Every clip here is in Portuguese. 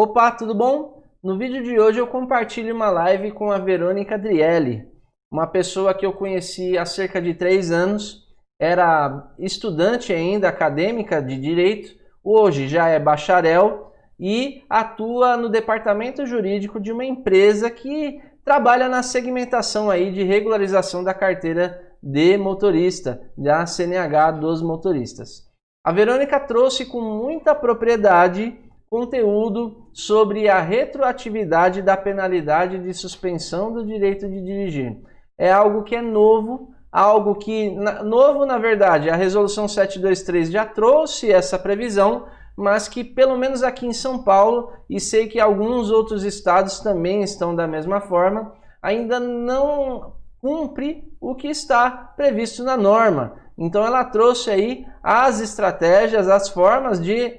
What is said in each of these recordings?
Opa, tudo bom? No vídeo de hoje eu compartilho uma live com a Verônica Adrielli, uma pessoa que eu conheci há cerca de 3 anos, era estudante ainda acadêmica de Direito, hoje já é bacharel e atua no departamento jurídico de uma empresa que trabalha na segmentação aí de regularização da carteira de motorista, da CNH dos motoristas. A Verônica trouxe com muita propriedade conteúdo sobre a retroatividade da penalidade de suspensão do direito de dirigir. É algo que é novo, algo que, novo na verdade, a Resolução 723 já trouxe essa previsão, mas que pelo menos aqui em São Paulo, e sei que alguns outros estados também estão da mesma forma, ainda não cumpre o que está previsto na norma. Então ela trouxe aí as estratégias, as formas de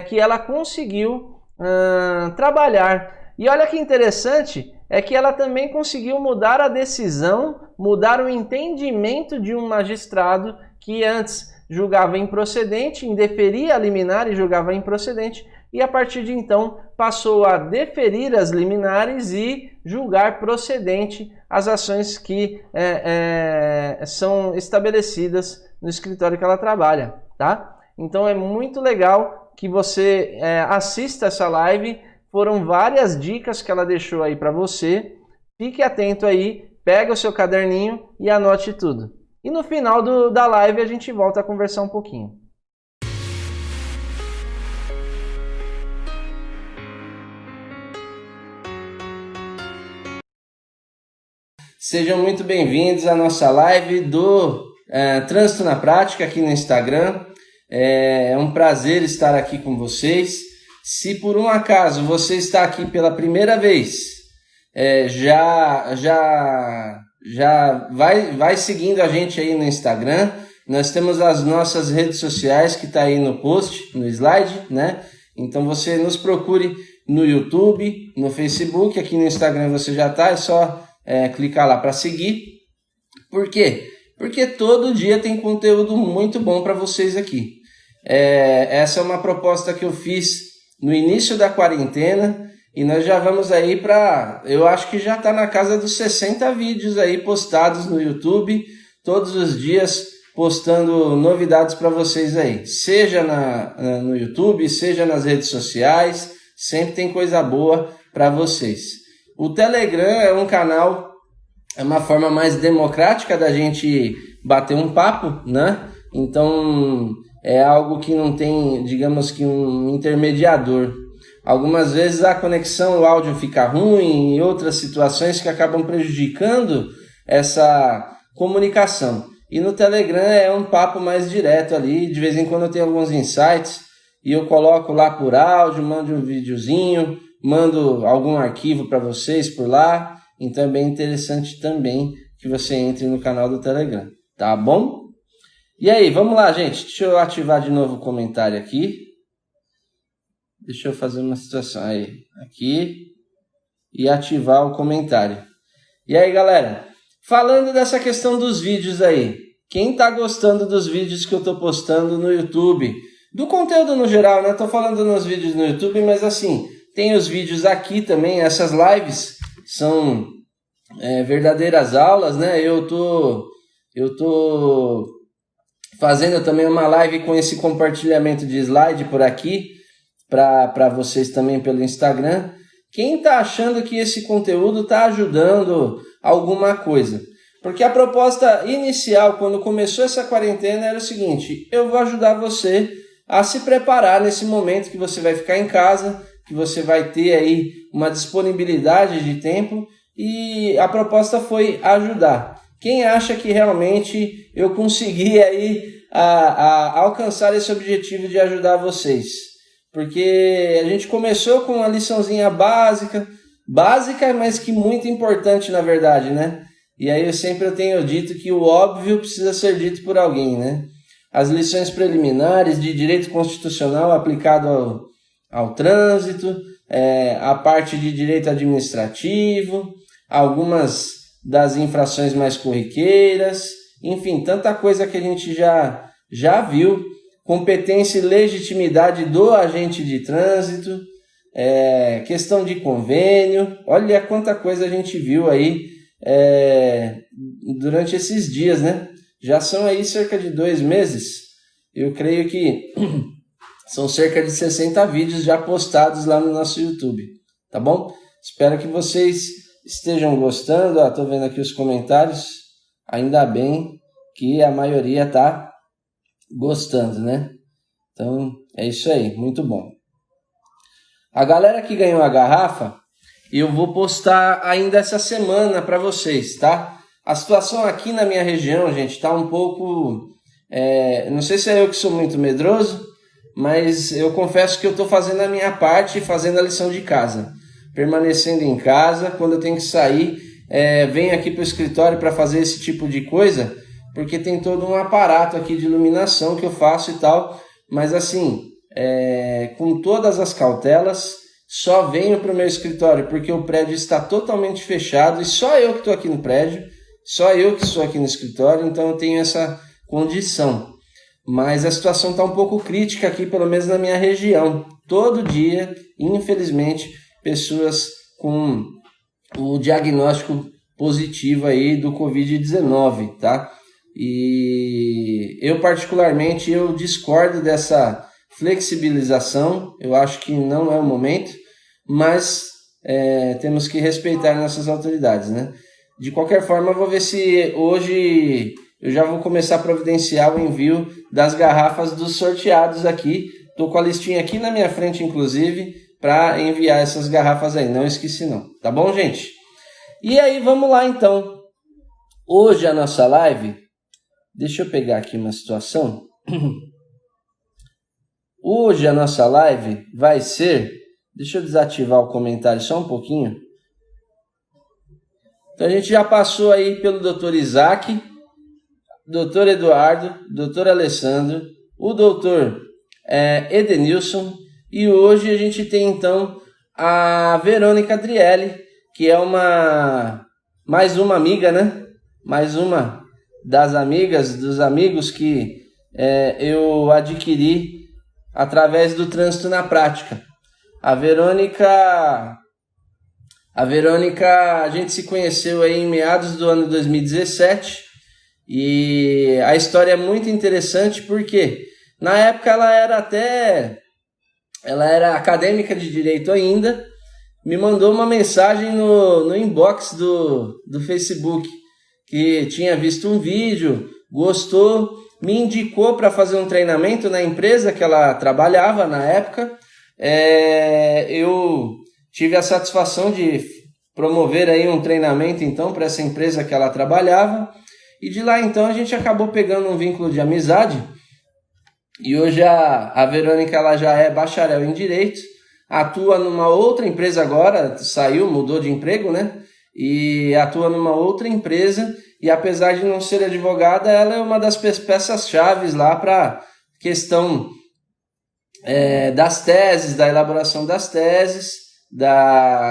que ela conseguiu trabalhar. E olha que interessante, é que ela também conseguiu mudar a decisão, mudar o entendimento de um magistrado que antes julgava improcedente, indeferia a liminar e julgava improcedente, e a partir de então passou a deferir as liminares e julgar procedente as ações que são estabelecidas no escritório que ela trabalha, tá? Então é muito legal que você assista essa live, foram várias dicas que ela deixou aí para você, fique atento aí, pega o seu caderninho e anote tudo. E no final da live a gente volta a conversar um pouquinho. Sejam muito bem-vindos à nossa live do Trânsito na Prática aqui no Instagram. É um prazer estar aqui com vocês. Se por um acaso você está aqui pela primeira vez, já vai seguindo a gente aí no Instagram. Nós temos as nossas redes sociais que está aí no post, no slide, né? Então você nos procure no YouTube, no Facebook, aqui no Instagram você já está, é só clicar lá para seguir. Por quê? Porque todo dia tem conteúdo muito bom para vocês aqui. Essa é uma proposta que eu fiz no início da quarentena e nós já vamos aí eu acho que já está na casa dos 60 vídeos aí postados no YouTube, todos os dias postando novidades para vocês aí, seja no YouTube, seja nas redes sociais, sempre tem coisa boa para vocês. O Telegram é um canal, é uma forma mais democrática da gente bater um papo, né? Então é algo que não tem, digamos que um intermediador. Algumas vezes a conexão, o áudio fica ruim, e outras situações que acabam prejudicando essa comunicação. E no Telegram é um papo mais direto ali, de vez em quando eu tenho alguns insights, e eu coloco lá por áudio, mando um videozinho, mando algum arquivo para vocês por lá, então é bem interessante também que você entre no canal do Telegram, tá bom? E aí, vamos lá, gente. Deixa eu ativar de novo o comentário aqui. Deixa eu fazer uma situação aí. Aqui. E ativar o comentário. E aí, galera. Falando dessa questão dos vídeos aí. Quem tá gostando dos vídeos que eu tô postando no YouTube? Do conteúdo no geral, né? Tô falando nos vídeos no YouTube, mas assim, tem os vídeos aqui também. Essas lives são verdadeiras aulas, né? Eu tô fazendo também uma live com esse compartilhamento de slide por aqui, para vocês também pelo Instagram. Quem está achando que esse conteúdo está ajudando alguma coisa? Porque a proposta inicial, quando começou essa quarentena, era o seguinte: eu vou ajudar você a se preparar nesse momento que você vai ficar em casa, que você vai ter aí uma disponibilidade de tempo, e a proposta foi ajudar. Quem acha que realmente eu consegui aí a alcançar esse objetivo de ajudar vocês? Porque a gente começou com uma liçãozinha básica, mas que muito importante na verdade, né? E aí eu tenho dito que o óbvio precisa ser dito por alguém, né? As lições preliminares de direito constitucional aplicado ao trânsito, a parte de direito administrativo, algumas das infrações mais corriqueiras, enfim, tanta coisa que a gente já viu, competência e legitimidade do agente de trânsito, questão de convênio. Olha quanta coisa a gente viu aí durante esses dias, né? Já são aí cerca de 2 meses. Eu creio que são cerca de 60 vídeos já postados lá no nosso YouTube, tá bom? Espero que vocês estejam gostando. Tô vendo aqui os comentários. Ainda bem que a maioria tá gostando, né? Então, é isso aí, muito bom. A galera que ganhou a garrafa, eu vou postar ainda essa semana para vocês, tá? A situação aqui na minha região, gente, tá um pouco... não sei se é eu que sou muito medroso, mas eu confesso que eu tô fazendo a minha parte, fazendo a lição de casa. Permanecendo em casa, quando eu tenho que sair, venho aqui para o escritório para fazer esse tipo de coisa, porque tem todo um aparato aqui de iluminação que eu faço e tal, mas assim, com todas as cautelas, só venho para o meu escritório porque o prédio está totalmente fechado e só eu que estou aqui no prédio, só eu que estou aqui no escritório, então eu tenho essa condição. Mas a situação está um pouco crítica aqui, pelo menos na minha região. Todo dia, infelizmente, pessoas com o diagnóstico positivo aí do Covid-19, tá? E eu particularmente eu discordo dessa flexibilização, eu acho que não é o momento, mas temos que respeitar nossas autoridades, né? De qualquer forma, eu vou ver se hoje eu já vou começar a providenciar o envio das garrafas dos sorteados aqui. Estou com a listinha aqui na minha frente, inclusive, para enviar essas garrafas aí. Não esqueci não, tá bom, gente? E aí, vamos lá então. Hoje a nossa live... Deixa eu pegar aqui uma situação. Hoje a nossa live vai ser... Deixa eu desativar o comentário só um pouquinho. Então a gente já passou aí pelo Dr. Isaac, Dr. Eduardo, Dr. Alessandro, o Dr. Edenilson, e hoje a gente tem então a Verônica Adriele, que é mais uma amiga, né? Mais uma das amigas, dos amigos que eu adquiri através do trânsito na prática. A Verônica, a gente se conheceu aí em meados do ano 2017 e a história é muito interessante porque na época ela era acadêmica de direito ainda, me mandou uma mensagem no inbox do Facebook, que tinha visto um vídeo, gostou, me indicou para fazer um treinamento na empresa que ela trabalhava na época. Eu tive a satisfação de promover aí um treinamento então para essa empresa que ela trabalhava, e de lá então a gente acabou pegando um vínculo de amizade, e hoje a Verônica ela já é bacharel em Direito, atua numa outra empresa agora, mudou de emprego, né? E atua numa outra empresa, e apesar de não ser advogada, ela é uma das peças-chave lá para questão das teses, da elaboração das teses,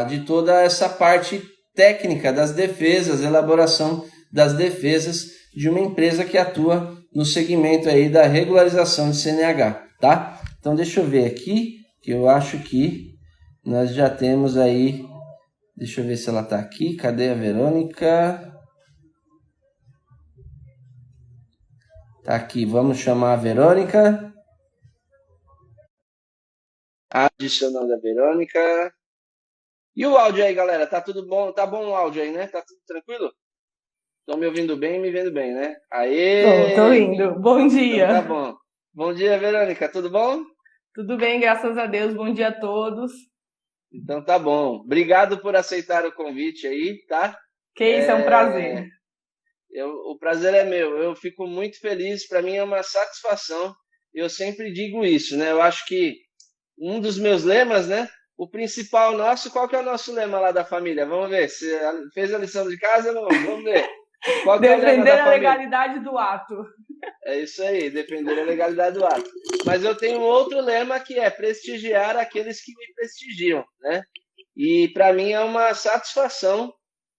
de toda essa parte técnica das defesas, elaboração das defesas de uma empresa que atua no segmento aí da regularização de CNH, tá? Então deixa eu ver aqui, que eu acho que nós já temos aí, deixa eu ver se ela está aqui, cadê a Verônica? Tá aqui, vamos chamar a Verônica. Adicionando a Verônica. E o áudio aí, galera? Tá tudo bom? Tá bom o áudio aí, né? Tá tudo tranquilo? Estão me ouvindo bem e me vendo bem, né? Aê! Tô indo. Bom dia. Então tá bom. Bom dia, Verônica. Tudo bom? Tudo bem, graças a Deus. Bom dia a todos. Então tá bom. Obrigado por aceitar o convite aí, tá? Que isso, é um prazer. O prazer é meu. Eu fico muito feliz. Para mim é uma satisfação. Eu sempre digo isso, né? Eu acho que um dos meus lemas, né? O principal nosso, qual que é o nosso lema lá da família? Vamos ver. Você fez a lição de casa? Vamos ver. Qual que é o lema Defender da a família? legalidade do ato. É isso aí, defender a legalidade do ato. Mas eu tenho outro lema que é prestigiar aqueles que me prestigiam, né? E para mim é uma satisfação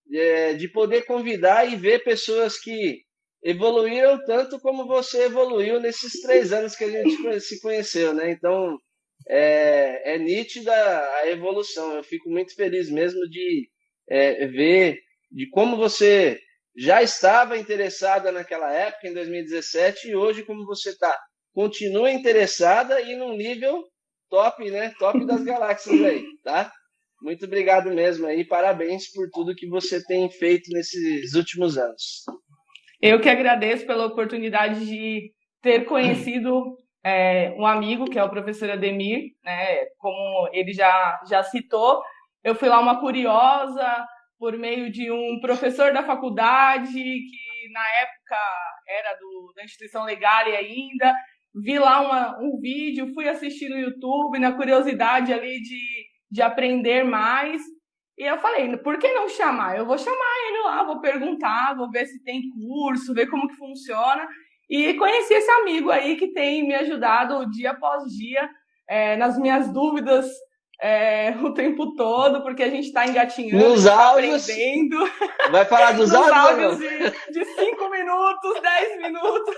de poder convidar e ver pessoas que evoluíram tanto como você evoluiu nesses 3 anos que a gente se conheceu, né? Então, é nítida a evolução. Eu fico muito feliz mesmo de ver de como você já estava interessada naquela época, em 2017, e hoje como você está. Continua interessada e num nível top, né? Top das galáxias aí, tá? Muito obrigado mesmo aí, parabéns por tudo que você tem feito nesses últimos anos. Eu que agradeço pela oportunidade de ter conhecido um amigo, que é o professor Ademir, né? Como ele já citou, eu fui lá uma curiosa, por meio de um professor da faculdade, que na época era da instituição Legale ainda, vi lá um vídeo, fui assistir no YouTube, na curiosidade ali de aprender mais, e eu falei, por que não chamar? Eu vou chamar ele lá, vou perguntar, vou ver se tem curso, ver como que funciona, e conheci esse amigo aí que tem me ajudado dia após dia, nas minhas dúvidas, o tempo todo, porque a gente está engatinhando, nos áudios, aprendendo. Vai falar dos nos áudios de 5 minutos, 10 minutos.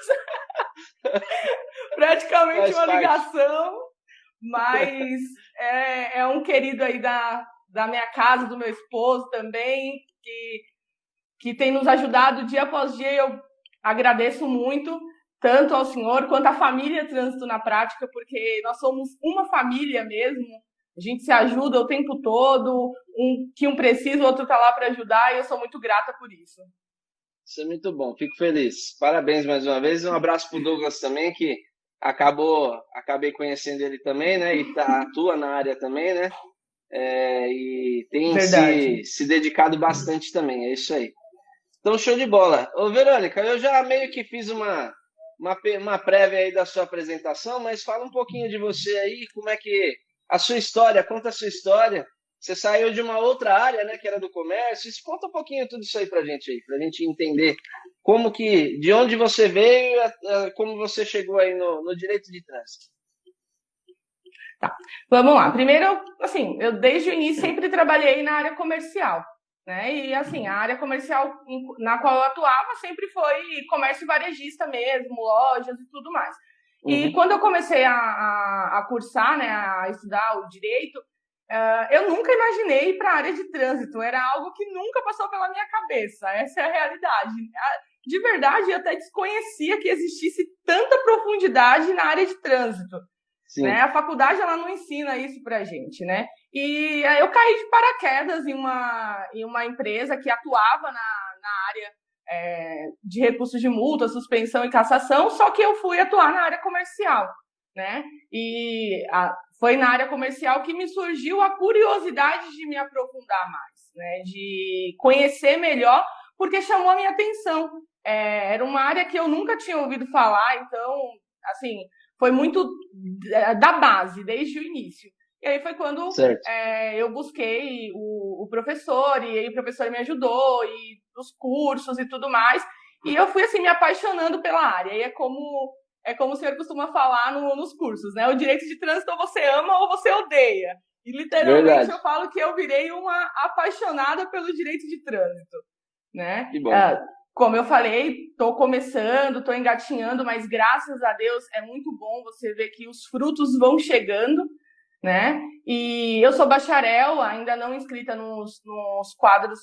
Praticamente uma ligação. Mas é um querido aí da minha casa, do meu esposo também, que tem nos ajudado dia após dia. Eu agradeço muito, tanto ao senhor quanto à família Trânsito na Prática, porque nós somos uma família mesmo. A gente se ajuda o tempo todo, um precisa, o outro está lá para ajudar, e eu sou muito grata por isso. Isso é muito bom, fico feliz. Parabéns mais uma vez. Um abraço para o Douglas também, que acabei conhecendo ele também, né? E atua na área também, né? E tem se dedicado bastante também, é isso aí. Então, show de bola. Ô, Verônica, eu já meio que fiz uma prévia aí da sua apresentação, mas fala um pouquinho de você aí, como é que a sua história, conta a sua história. Você saiu de uma outra área, né, que era do comércio. Conta um pouquinho tudo isso aí pra gente entender de onde você veio, como você chegou aí no direito de trânsito. Tá, vamos lá. Primeiro, assim, eu desde o início sempre trabalhei na área comercial, né? E assim, a área comercial na qual eu atuava sempre foi comércio varejista mesmo, lojas e tudo mais. E quando eu comecei a cursar, né, a estudar o direito, eu nunca imaginei ir para a área de trânsito. Era algo que nunca passou pela minha cabeça. Essa é a realidade. De verdade, eu até desconhecia que existisse tanta profundidade na área de trânsito. Né? A faculdade ela não ensina isso pra gente, né? E eu caí de paraquedas em uma empresa que atuava na área de recursos de multa, suspensão e cassação, só que eu fui atuar na área comercial, né? E foi na área comercial que me surgiu a curiosidade de me aprofundar mais, né? De conhecer melhor, porque chamou a minha atenção. Era uma área que eu nunca tinha ouvido falar, então, assim, foi muito da base, desde o início. E aí foi quando eu busquei o professor, e aí o professor me ajudou, e os cursos e tudo mais. E eu fui, assim, me apaixonando pela área. E é como o senhor costuma falar nos cursos, né? O direito de trânsito ou você ama ou você odeia. E literalmente eu falo que eu virei uma apaixonada pelo direito de trânsito, né? Que bom. Como eu falei, estou começando, estou engatinhando, mas graças a Deus é muito bom você ver que os frutos vão chegando, né? E eu sou bacharel, ainda não inscrita nos quadros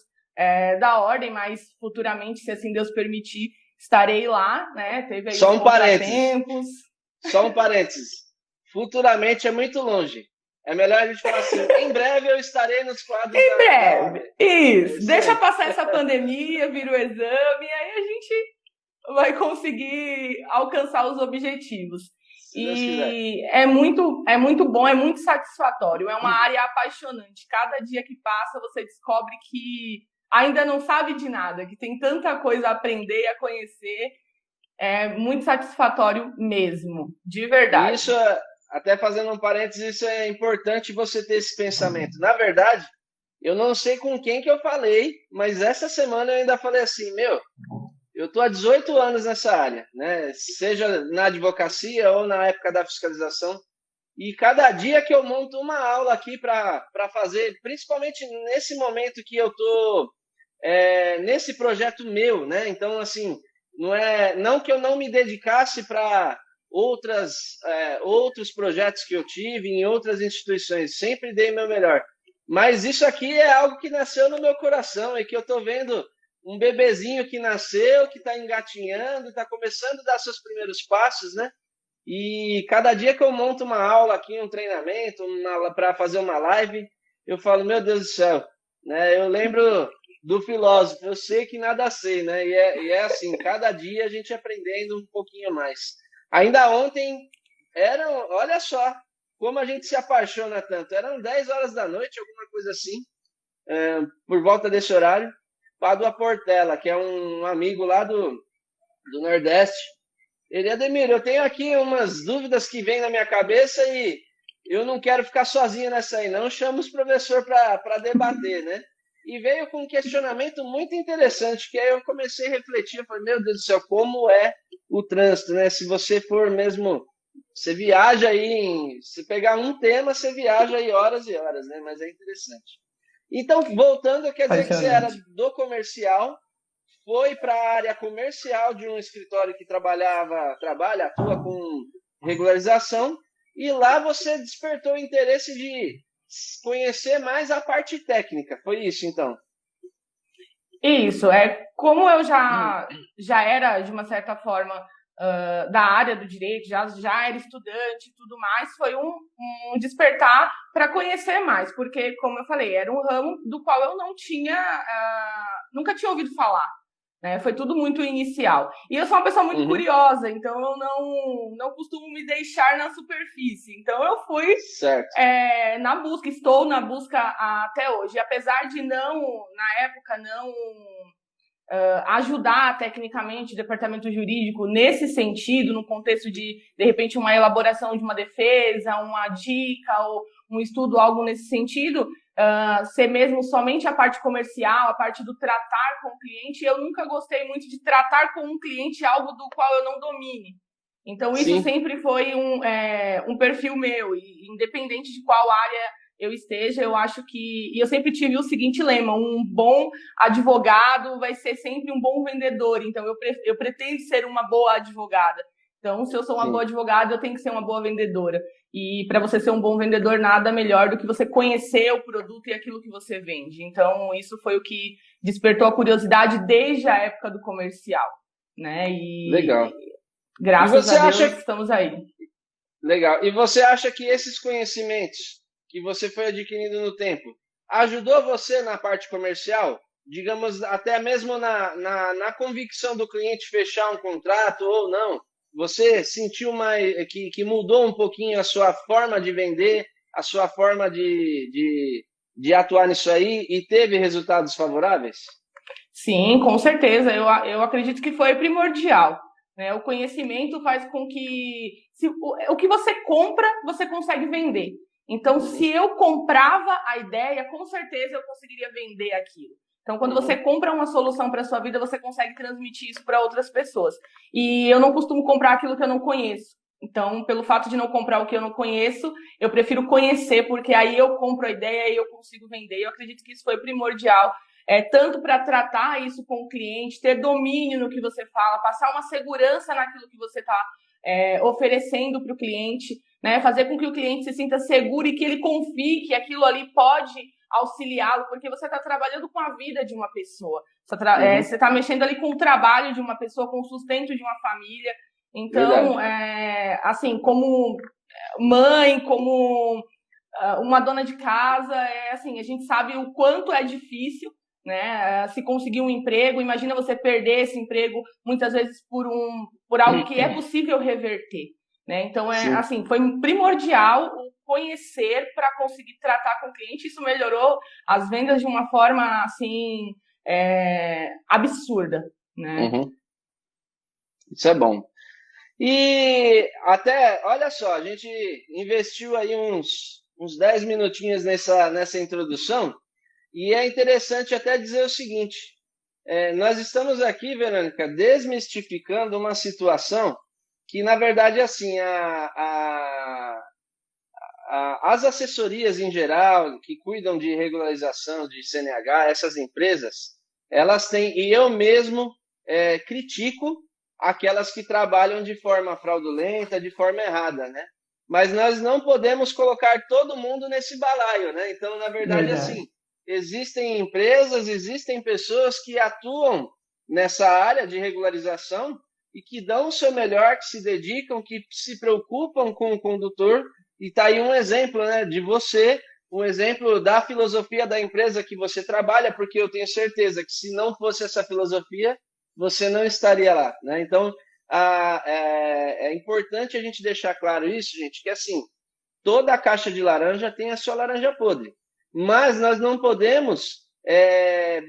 da ordem, mas futuramente, se assim Deus permitir, estarei lá, né? Teve aí Só um parênteses. Futuramente é muito longe. É melhor a gente falar assim, em breve eu estarei nos quadros em breve, isso. Deixa passar essa pandemia, vira o exame, aí a gente vai conseguir alcançar os objetivos. E é muito bom, é muito satisfatório, é uma área apaixonante. Cada dia que passa você descobre que ainda não sabe de nada, que tem tanta coisa a aprender e a conhecer. É muito satisfatório mesmo, de verdade. Isso até fazendo um parênteses, isso é importante você ter esse pensamento. Na verdade, eu não sei com quem que eu falei, mas essa semana eu ainda falei assim, eu estou há 18 anos nessa área, né? Seja na advocacia ou na época da fiscalização, e cada dia que eu monto uma aula aqui para fazer, principalmente nesse momento que eu estou nesse projeto meu, né? Então, assim, não que eu não me dedicasse para outros projetos que eu tive em outras instituições, sempre dei meu melhor. Mas isso aqui é algo que nasceu no meu coração e que eu estou vendo um bebezinho que nasceu, que está engatinhando, está começando a dar seus primeiros passos, né? E cada dia que eu monto uma aula aqui, um treinamento, para fazer uma live, eu falo, meu Deus do céu, né? Eu lembro do filósofo, eu sei que nada sei, né? E é assim, cada dia a gente aprendendo um pouquinho mais. Ainda ontem, olha só, como a gente se apaixona tanto. Eram 10 horas da noite, alguma coisa assim, por volta desse horário, Pádua Portela, que é um amigo lá do Nordeste. Ele, Ademir, eu tenho aqui umas dúvidas que vêm na minha cabeça e eu não quero ficar sozinho nessa aí, não. Chama os professores para debater, né? E veio com um questionamento muito interessante, que aí eu comecei a refletir, eu falei, meu Deus do céu, como é o trânsito, né? Se você for mesmo, você viaja aí, se pegar um tema, você viaja aí horas e horas, né? Mas é interessante. Então, voltando, quer dizer que você era do comercial, foi para a área comercial de um escritório que atua com regularização, e lá você despertou o interesse de conhecer mais a parte técnica. Foi isso, então? Isso, como eu já era, de uma certa forma, da área do direito, já era estudante e tudo mais, foi um despertar para conhecer mais, porque, como eu falei, era um ramo do qual eu nunca tinha ouvido falar. Né? Foi tudo muito inicial. E eu sou uma pessoa muito curiosa, então eu não costumo me deixar na superfície. Então eu fui na busca, estou na busca até hoje. E apesar de na época, ajudar tecnicamente o departamento jurídico nesse sentido, no contexto de repente, uma elaboração de uma defesa, uma dica ou um estudo, algo nesse sentido, ser mesmo somente a parte comercial, a parte do tratar com o cliente. Eu nunca gostei muito de tratar com um cliente algo do qual eu não domine. Então, isso sempre foi um perfil meu, e independente de qual área eu esteja, eu acho que... E eu sempre tive o seguinte lema: um bom advogado vai ser sempre um bom vendedor. Então, eu pretendo ser uma boa advogada. Então, se eu sou uma boa advogada, eu tenho que ser uma boa vendedora. E para você ser um bom vendedor, nada melhor do que você conhecer o produto e aquilo que você vende. Então, isso foi o que despertou a curiosidade desde a época do comercial. Né? Legal. Graças a Deus, estamos aí. Legal. E você acha que esses conhecimentos que você foi adquirindo no tempo ajudou você na parte comercial? Digamos, até mesmo na convicção do cliente fechar um contrato ou não? Você sentiu que mudou um pouquinho a sua forma de vender, a sua forma de atuar nisso aí, e teve resultados favoráveis? Sim, com certeza. Eu acredito que foi primordial. Né? O conhecimento faz com que o que você compra, você consegue vender. Então, se eu comprava a ideia, com certeza eu conseguiria vender aquilo. Então, quando você compra uma solução para a sua vida, você consegue transmitir isso para outras pessoas. E eu não costumo comprar aquilo que eu não conheço. Então, pelo fato de não comprar o que eu não conheço, eu prefiro conhecer, porque aí eu compro a ideia e eu consigo vender. Eu acredito que isso foi primordial, tanto para tratar isso com o cliente, ter domínio no que você fala, passar uma segurança naquilo que você está oferecendo para o cliente, né? Fazer com que o cliente se sinta seguro e que ele confie que aquilo ali pode auxiliá-lo, porque você está trabalhando com a vida de uma pessoa. Você está mexendo ali com o trabalho de uma pessoa, com o sustento de uma família. Então, assim, como mãe, como uma dona de casa, assim, a gente sabe o quanto é difícil, né, se conseguir um emprego. Imagina você perder esse emprego, muitas vezes por algo que é possível reverter. Né? Então, assim, foi primordial o conhecer para conseguir tratar com o cliente. Isso melhorou as vendas de uma forma, assim, absurda. Né? Isso é bom. E até, olha só, a gente investiu aí uns 10 minutinhos nessa introdução, e é interessante até dizer o seguinte: nós estamos aqui, Verônica, desmistificando uma situação que, na verdade, assim, as assessorias em geral, que cuidam de regularização de CNH, essas empresas, elas têm, e eu mesmo critico aquelas que trabalham de forma fraudulenta, de forma errada, né? Mas nós não podemos colocar todo mundo nesse balaio, né? Então, na verdade, Verdade. assim, existem empresas, existem pessoas que atuam nessa área de regularização e que dão o seu melhor, que se dedicam, que se preocupam com o condutor. E está aí um exemplo, né, de você, um exemplo da filosofia da empresa que você trabalha, porque eu tenho certeza que se não fosse essa filosofia, você não estaria lá, né? Então, é importante a gente deixar claro isso, gente, que assim, toda a caixa de laranja tem a sua laranja podre. Mas nós não podemos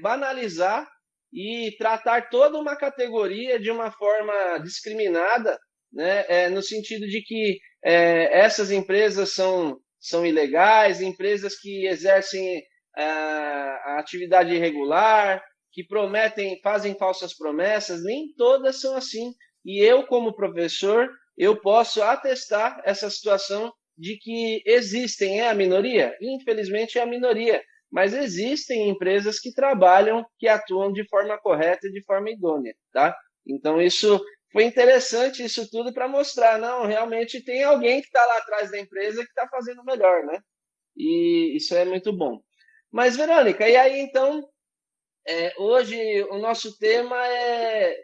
banalizar e tratar toda uma categoria de uma forma discriminada, né, no sentido de que essas empresas são ilegais, empresas que exercem a atividade irregular, que prometem, fazem falsas promessas, nem todas são assim. E eu, como professor, eu posso atestar essa situação de que existem, é a minoria? Infelizmente é a minoria, mas existem empresas que trabalham, que atuam de forma correta e de forma idônea, tá? Então isso foi interessante, isso tudo para mostrar, não, realmente tem alguém que está lá atrás da empresa que está fazendo melhor, né? E isso é muito bom. Mas, Verônica, e aí então, hoje o nosso tema é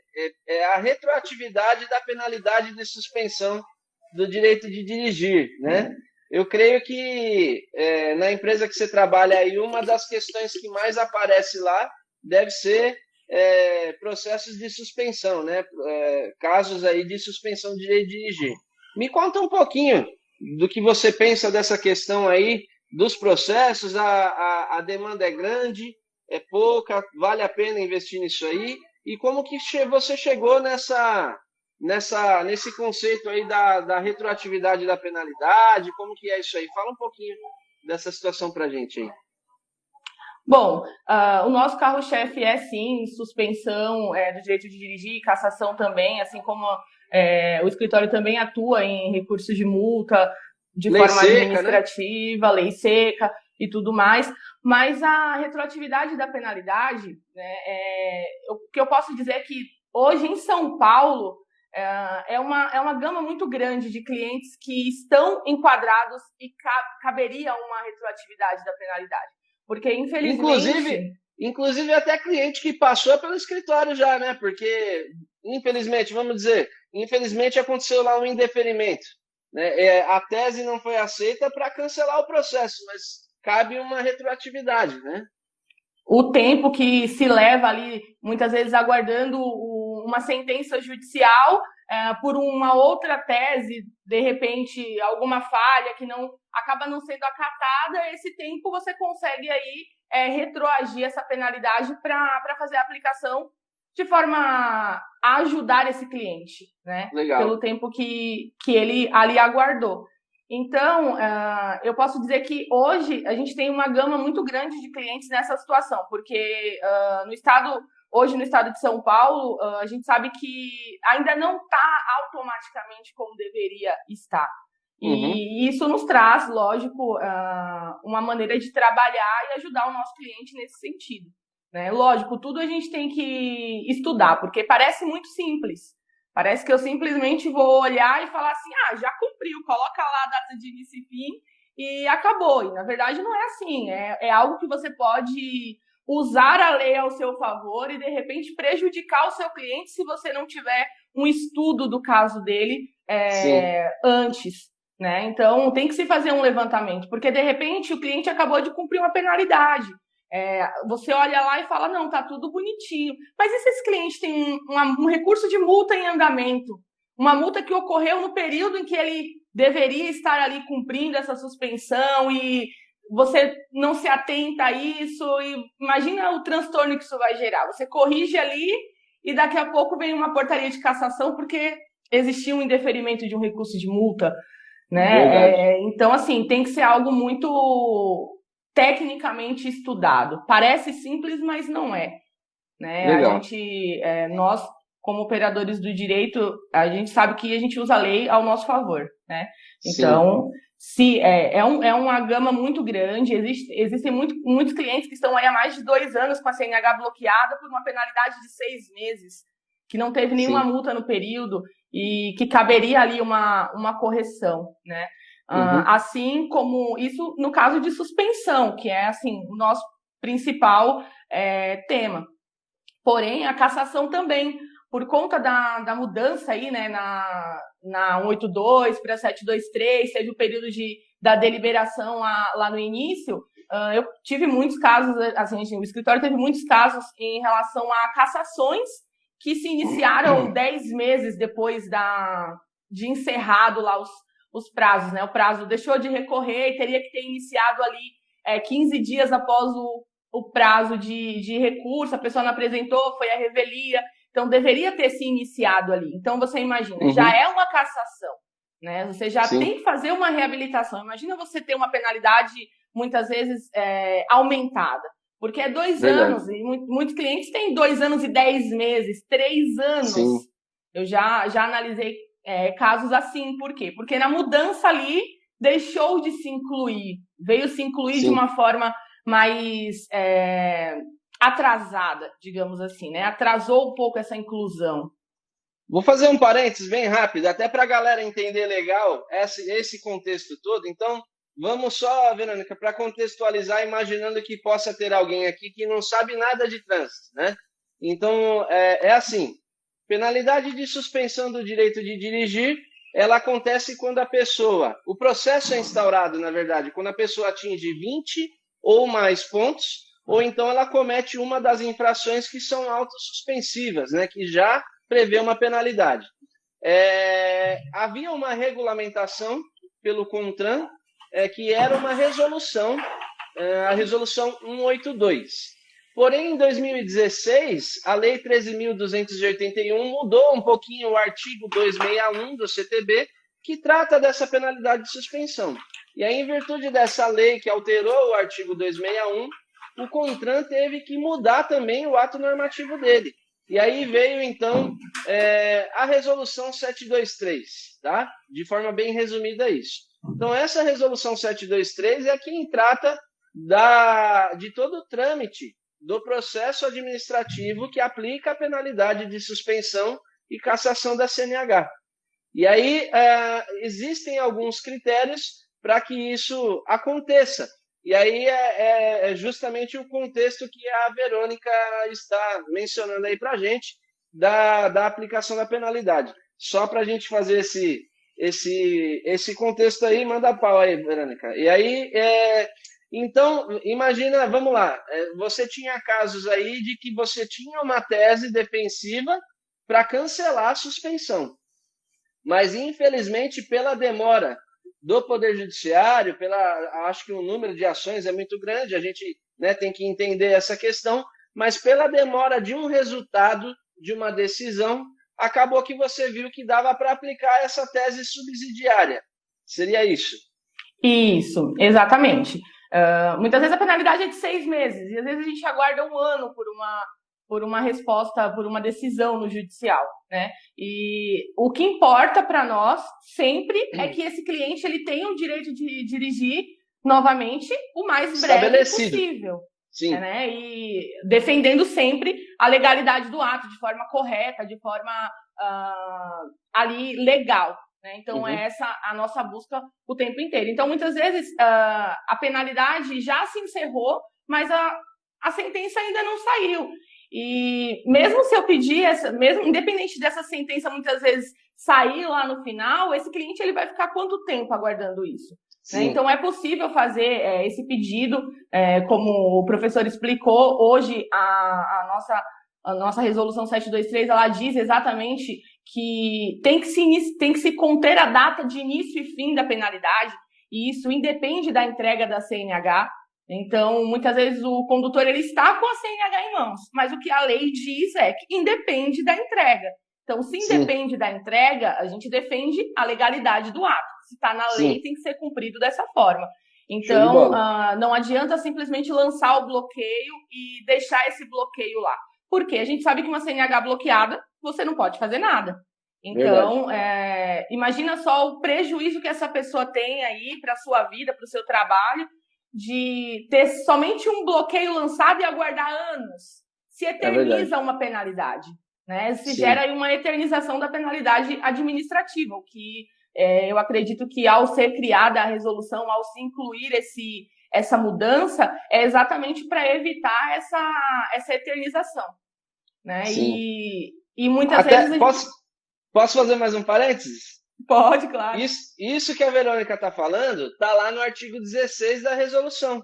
a retroatividade da penalidade de suspensão do direito de dirigir, né? Eu creio que na empresa que você trabalha aí, uma das questões que mais aparece lá deve ser processos de suspensão, né? Casos aí de suspensão de direito de dirigir. Me conta um pouquinho do que você pensa dessa questão aí, dos processos, a demanda é grande, é pouca, vale a pena investir nisso aí, e como que você chegou nesse conceito aí da retroatividade da penalidade, como que é isso aí? Fala um pouquinho dessa situação pra gente aí. Bom, o nosso carro-chefe é sim suspensão do direito de dirigir, cassação também, assim como o escritório também atua em recursos de multa de Lei forma seca, administrativa, né? Lei seca e tudo mais, mas a retroatividade da penalidade, né, o que eu posso dizer é que hoje em São Paulo é uma gama muito grande de clientes que estão enquadrados e caberia uma retroatividade da penalidade. Porque, infelizmente... Inclusive até cliente que passou pelo escritório já, né? Porque, infelizmente, vamos dizer, infelizmente aconteceu lá um indeferimento, né? A tese não foi aceita para cancelar o processo, mas cabe uma retroatividade, né? O tempo que se leva ali, muitas vezes aguardando uma sentença judicial por uma outra tese, de repente alguma falha que acaba não sendo acatada, esse tempo você consegue aí retroagir essa penalidade para fazer a aplicação de forma a ajudar esse cliente, né? Legal. Pelo tempo que ele ali aguardou. Então, eu posso dizer que hoje a gente tem uma gama muito grande de clientes nessa situação, porque hoje no estado de São Paulo, a gente sabe que ainda não está automaticamente como deveria estar. E isso nos traz, lógico, uma maneira de trabalhar e ajudar o nosso cliente nesse sentido, né? Lógico, tudo a gente tem que estudar, porque parece muito simples. Parece que eu simplesmente vou olhar e falar assim, já cumpriu, coloca lá a data de início e fim e acabou. E, na verdade, não é assim. É algo que você pode usar a lei ao seu favor e, de repente, prejudicar o seu cliente se você não tiver um estudo do caso dele antes, né? Então, tem que se fazer um levantamento, porque, de repente, o cliente acabou de cumprir uma penalidade. Você olha lá e fala, não, tá tudo bonitinho. Mas e se esse cliente tem um recurso de multa em andamento? Uma multa que ocorreu no período em que ele deveria estar ali cumprindo essa suspensão e você não se atenta a isso, e imagina o transtorno que isso vai gerar. Você corrige ali e daqui a pouco vem uma portaria de cassação porque existia um indeferimento de um recurso de multa, né? Então, assim, tem que ser algo muito tecnicamente estudado. Parece simples, mas não é, né? Legal. Nós, como operadores do direito, a gente sabe que a gente usa a lei ao nosso favor, né? Então, é uma gama muito grande, existem muitos clientes que estão aí há mais de 2 anos com a CNH bloqueada por uma penalidade de 6 meses, que não teve nenhuma multa no período e que caberia ali uma correção, né? Assim como isso no caso de suspensão, que é assim o nosso principal tema. Porém, a cassação também, por conta da mudança aí, né, na 182 para 723, teve o período da deliberação lá no início. Eu tive muitos casos, assim, o escritório teve muitos casos em relação a cassações que se iniciaram 10 meses depois de encerrado lá os prazos, né? O prazo deixou de recorrer e teria que ter iniciado ali 15 dias após o prazo de recurso, a pessoa não apresentou, foi a revelia, então deveria ter se iniciado ali. Então você imagina, já é uma cassação, né? Você já tem que fazer uma reabilitação. Imagina você ter uma penalidade muitas vezes aumentada, porque é 2 anos, e muitos clientes têm 2 anos e 10 meses, 3 anos. Sim. Eu já analisei casos assim, por quê? Porque na mudança ali deixou de se incluir, veio se incluir de uma forma mais atrasada, digamos assim, né? Atrasou um pouco essa inclusão. Vou fazer um parênteses bem rápido, até para a galera entender legal esse contexto todo. Então, vamos só, Verônica, para contextualizar, imaginando que possa ter alguém aqui que não sabe nada de trânsito, né? Então, é assim, penalidade de suspensão do direito de dirigir, ela acontece quando a pessoa, o processo é instaurado, na verdade, quando a pessoa atinge 20 ou mais pontos, ou então ela comete uma das infrações que são autossuspensivas, né, que já prevê uma penalidade. Havia uma regulamentação pelo CONTRAN, que era uma resolução, a resolução 182. Porém, em 2016, a Lei 13.281 mudou um pouquinho o artigo 261 do CTB, que trata dessa penalidade de suspensão. E aí, em virtude dessa lei que alterou o artigo 261, o CONTRAN teve que mudar também o ato normativo dele. E aí veio, então, a Resolução 723, tá? De forma bem resumida isso. Então, essa Resolução 723 é quem trata de todo o trâmite do processo administrativo que aplica a penalidade de suspensão e cassação da CNH. E aí existem alguns critérios para que isso aconteça. E aí é justamente o contexto que a Verônica está mencionando aí para a gente da aplicação da penalidade. Só para a gente fazer esse contexto aí, manda pau aí, Verônica. E aí, então, imagina, vamos lá, você tinha casos aí de que você tinha uma tese defensiva para cancelar a suspensão. Mas, infelizmente, pela demora do Poder Judiciário, acho que o número de ações é muito grande, a gente, né, tem que entender essa questão, mas pela demora de um resultado, de uma decisão, acabou que você viu que dava para aplicar essa tese subsidiária. Seria isso? Isso, exatamente. Muitas vezes a penalidade é de 6 meses, e às vezes a gente aguarda 1 ano por uma resposta, por uma decisão no judicial, né? E o que importa para nós sempre é que esse cliente ele tenha o direito de dirigir novamente o mais breve possível. Sim. Né? E defendendo sempre a legalidade do ato, de forma correta, de forma ali legal. Né? Então, é essa a nossa busca o tempo inteiro. Então, muitas vezes, a penalidade já se encerrou, mas a sentença ainda não saiu. E mesmo se eu pedir, mesmo independente dessa sentença muitas vezes sair lá no final, esse cliente ele vai ficar quanto tempo aguardando isso? Né? Então, é possível fazer esse pedido, como o professor explicou, hoje a nossa resolução 723, ela diz exatamente que tem que se conter a data de início e fim da penalidade, e isso independe da entrega da CNH. Então, muitas vezes o condutor ele está com a CNH em mãos, mas o que a lei diz é que independe da entrega. Então, se independe da entrega, a gente defende a legalidade do ato. Se está na lei, tem que ser cumprido dessa forma. Então, não adianta simplesmente lançar o bloqueio e deixar esse bloqueio lá. Porque a gente sabe que uma CNH bloqueada, você não pode fazer nada. Então, imagina só o prejuízo que essa pessoa tem aí para a sua vida, para o seu trabalho, de ter somente um bloqueio lançado e aguardar anos. Se eterniza uma penalidade. né? Se gera aí uma eternização da penalidade administrativa, o que eu acredito que ao ser criada a resolução, ao se incluir essa mudança, é exatamente para evitar essa eternização, né? E muitas vezes... Posso fazer mais um parênteses? Pode, claro. Isso que a Verônica está falando está lá no artigo 16 da resolução.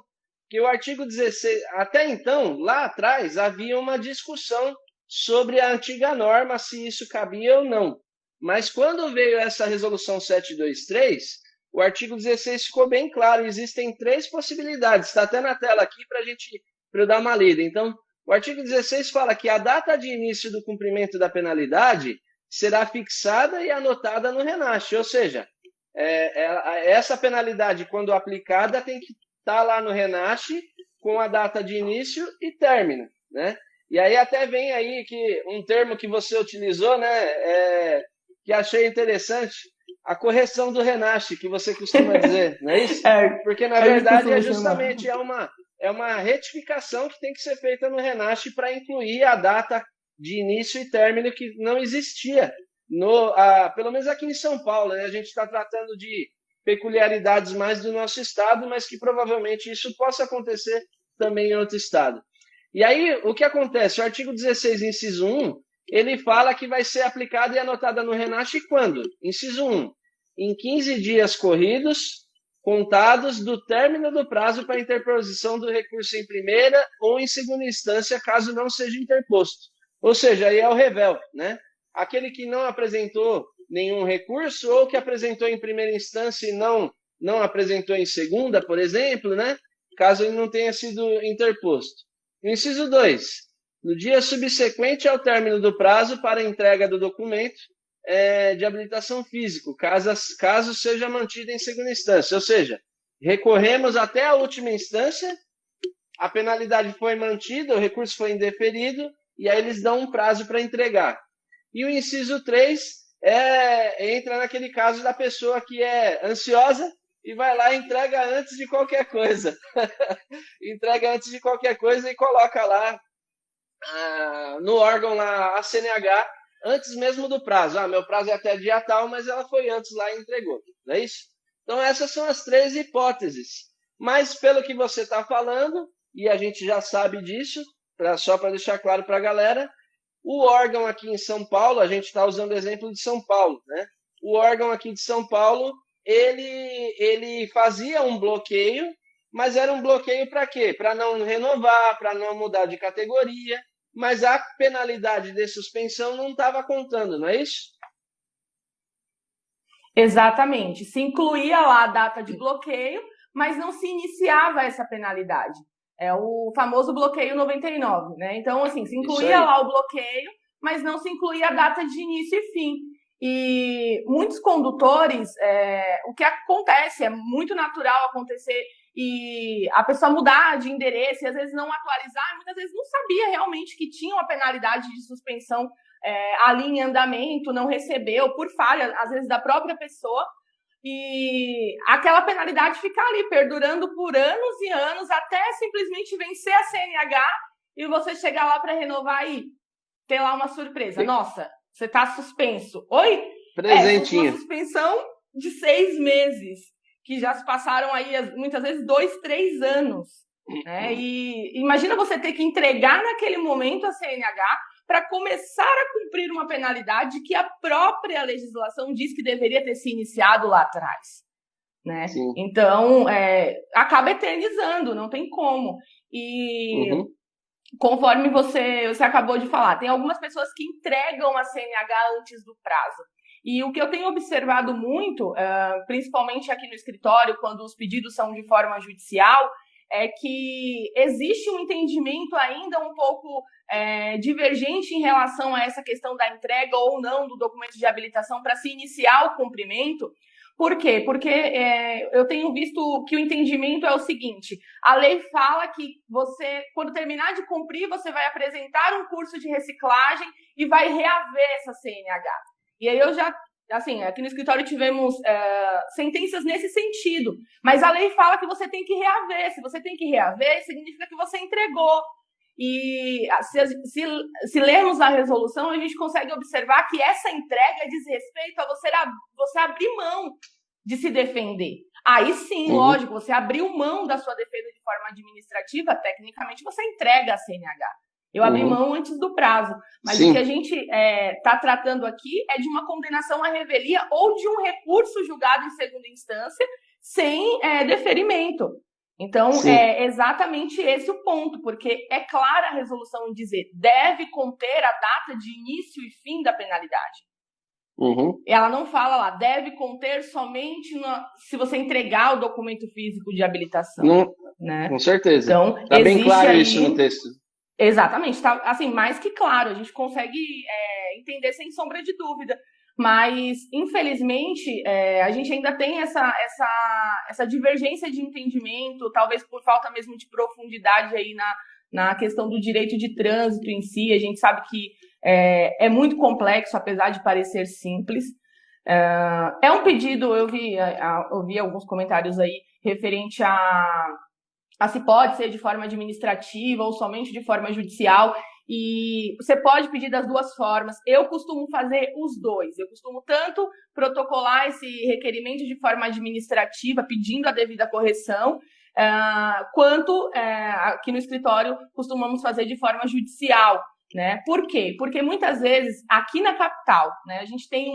Que o artigo 16, até então, lá atrás, havia uma discussão sobre a antiga norma, se isso cabia ou não. Mas quando veio essa resolução 723, o artigo 16 ficou bem claro. Existem 3 possibilidades. Está até na tela aqui para eu dar uma lida. Então, o artigo 16 fala que a data de início do cumprimento da penalidade será fixada e anotada no RENASH. Ou seja, essa penalidade, quando aplicada, tem que estar lá no RENASH com a data de início e término, né? E aí até vem aí que um termo que você utilizou, né, que achei interessante, a correção do RENASH, que você costuma dizer, não é isso? Porque, na verdade, justamente é uma retificação que tem que ser feita no RENASH para incluir a data de início e término que não existia, pelo menos aqui em São Paulo, né? A gente está tratando de peculiaridades mais do nosso estado, mas que provavelmente isso possa acontecer também em outro estado. E aí, o que acontece? O artigo 16, inciso 1, ele fala que vai ser aplicada e anotada no RENASH quando? Inciso 1, em 15 dias corridos, contados do término do prazo para interposição do recurso em primeira ou em segunda instância, caso não seja interposto. Ou seja, aí é o revel, né? Aquele que não apresentou nenhum recurso ou que apresentou em primeira instância e não apresentou em segunda, por exemplo, né? Caso ele não tenha sido interposto. Inciso 2. No dia subsequente ao término do prazo para entrega do documento de habilitação físico, caso seja mantido em segunda instância. Ou seja, recorremos até a última instância, a penalidade foi mantida, o recurso foi indeferido, e aí eles dão um prazo para entregar. E o inciso 3 entra naquele caso da pessoa que é ansiosa e vai lá e entrega antes de qualquer coisa. Entrega antes de qualquer coisa e coloca lá no órgão lá, a CNH, antes mesmo do prazo. Meu prazo é até dia tal, mas ela foi antes lá e entregou. Não é isso? Então essas são as 3 hipóteses. Mas pelo que você está falando, e a gente já sabe disso, só para deixar claro para a galera, o órgão aqui em São Paulo, a gente está usando o exemplo de São Paulo, né? O órgão aqui de São Paulo, ele fazia um bloqueio, mas era um bloqueio para quê? Para não renovar, para não mudar de categoria, mas a penalidade de suspensão não estava contando, não é isso? Exatamente. Se incluía lá a data de bloqueio, mas não se iniciava essa penalidade. É o famoso bloqueio 99, né? Então, assim, se incluía lá o bloqueio, mas não se incluía a data de início e fim. E muitos condutores, o que acontece, é muito natural acontecer, e a pessoa mudar de endereço e às vezes não atualizar, muitas vezes não sabia realmente que tinha uma penalidade de suspensão ali em andamento, não recebeu, por falha, às vezes, da própria pessoa. E aquela penalidade fica ali, perdurando por anos e anos, até simplesmente vencer a CNH e você chegar lá para renovar e ter lá uma surpresa. Nossa, você está suspenso. Oi? Presentinho. Uma suspensão de 6 meses, que já se passaram aí, muitas vezes, 2, 3 anos. Né? E imagina você ter que entregar naquele momento a CNH para começar a cumprir uma penalidade que a própria legislação diz que deveria ter se iniciado lá atrás. Né? Então, acaba eternizando, não tem como. E conforme você acabou de falar, tem algumas pessoas que entregam a CNH antes do prazo. E o que eu tenho observado muito, principalmente aqui no escritório, quando os pedidos são de forma judicial, é que existe um entendimento ainda um pouco divergente em relação a essa questão da entrega ou não do documento de habilitação para se iniciar o cumprimento. Por quê? Porque eu tenho visto que o entendimento é o seguinte: a lei fala que você, quando terminar de cumprir, você vai apresentar um curso de reciclagem e vai reaver essa CNH. E aí eu já, assim, aqui no escritório tivemos sentenças nesse sentido, mas a lei fala que você tem que reaver. Se você tem que reaver, significa que você entregou. E se lermos a resolução, a gente consegue observar que essa entrega diz respeito a você abrir mão de se defender. Aí sim, lógico, você abriu mão da sua defesa de forma administrativa, tecnicamente você entrega a CNH. Eu abri mão antes do prazo. Mas o que a gente está tratando aqui é de uma condenação à revelia ou de um recurso julgado em segunda instância sem deferimento. Então, é exatamente esse o ponto, porque é clara a resolução em dizer deve conter a data de início e fim da penalidade. Ela não fala lá, deve conter somente se você entregar o documento físico de habilitação. Não, né? Com certeza. Então, está bem claro aí, isso no texto. Exatamente, está assim, mais que claro, a gente consegue entender sem sombra de dúvida. Mas, infelizmente, a gente ainda tem essa divergência de entendimento, talvez por falta mesmo de profundidade aí na questão do direito de trânsito em si. A gente sabe que é muito complexo, apesar de parecer simples. É um pedido, eu vi alguns comentários aí referente a se pode ser de forma administrativa ou somente de forma judicial. E você pode pedir das duas formas. Eu costumo fazer os dois. Eu costumo tanto protocolar esse requerimento de forma administrativa, pedindo a devida correção, quanto aqui no escritório costumamos fazer de forma judicial. Né? Por quê? Porque muitas vezes, aqui na capital, né, a gente tem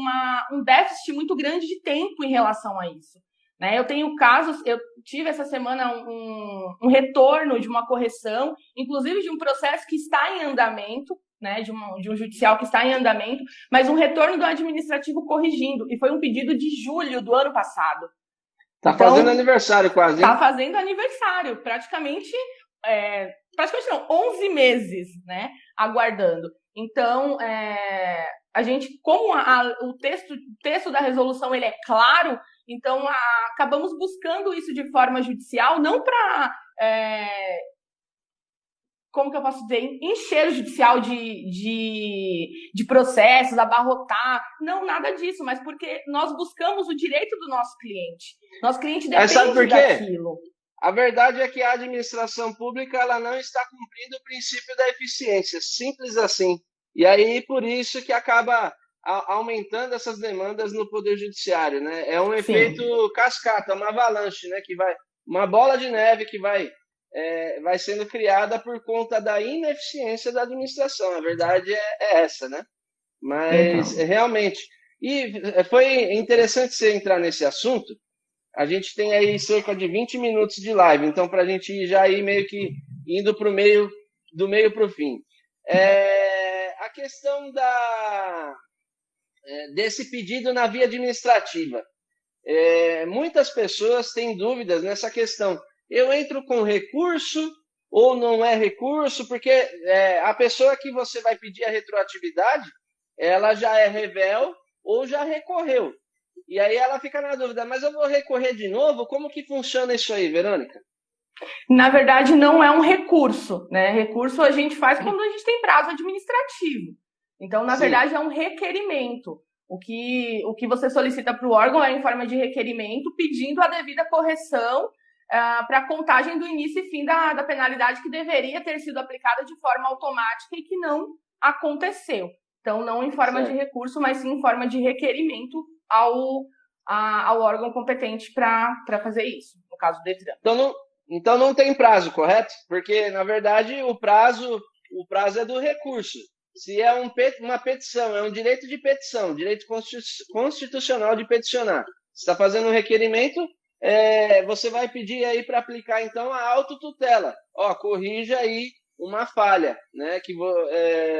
um déficit muito grande de tempo em relação a isso. Né? Eu tenho casos, eu tive essa semana um retorno de uma correção, inclusive de um processo que está em andamento, né, de um judicial que está em andamento, mas um retorno do administrativo corrigindo, e foi um pedido de julho do ano passado. Está fazendo aniversário quase, hein? Está fazendo aniversário, praticamente não, 11 meses, né, aguardando. Então, a gente, como o texto da resolução ele é claro, então acabamos buscando isso de forma judicial, não para, como que eu posso dizer, encher o judicial de processos, abarrotar, não, nada disso, mas porque nós buscamos o direito do nosso cliente. Nosso cliente depende daquilo. A verdade é que a administração pública ela não está cumprindo o princípio da eficiência, simples assim. E aí, por isso que acaba aumentando essas demandas no Poder Judiciário, né? É um efeito cascata, uma avalanche, né? Uma bola de neve que vai sendo criada por conta da ineficiência da administração. A verdade é essa, né? Mas, realmente... E foi interessante você entrar nesse assunto. A gente tem aí cerca de 20 minutos de live, então para a gente já ir meio que indo do meio para o fim. A questão desse pedido na via administrativa. Muitas pessoas têm dúvidas nessa questão. Eu entro com recurso ou não é recurso? Porque a pessoa que você vai pedir a retroatividade, ela já é rével ou já recorreu. E aí ela fica na dúvida, mas eu vou recorrer de novo? Como que funciona isso aí, Verônica? Na verdade, não é um recurso, né? Recurso a gente faz quando a gente tem prazo administrativo. Então, na verdade, é um requerimento. O que você solicita para o órgão é em forma de requerimento, pedindo a devida correção para a contagem do início e fim da penalidade que deveria ter sido aplicada de forma automática e que não aconteceu. Então, não em forma de recurso, mas sim em forma de requerimento ao órgão competente para fazer isso, no caso do Detran. Então não tem prazo, correto? Porque, na verdade, o prazo é do recurso. Se é uma petição, é um direito de petição, direito constitucional de peticionar. Você está fazendo um requerimento, você vai pedir aí para aplicar, então, a autotutela. Corrija aí uma falha, né? Que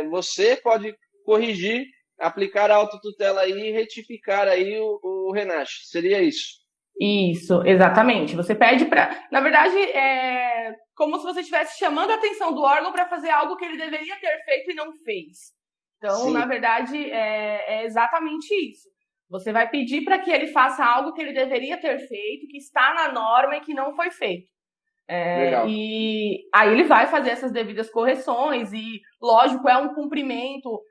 você pode corrigir, aplicar a autotutela aí e retificar aí o Renache. Seria isso? Isso, exatamente. Você pede para... Na verdade, é como se você estivesse chamando a atenção do órgão para fazer algo que ele deveria ter feito e não fez. Então, na verdade, é exatamente isso. Você vai pedir para que ele faça algo que ele deveria ter feito, que está na norma e que não foi feito. E aí ele vai fazer essas devidas correções e, lógico, é um cumprimento.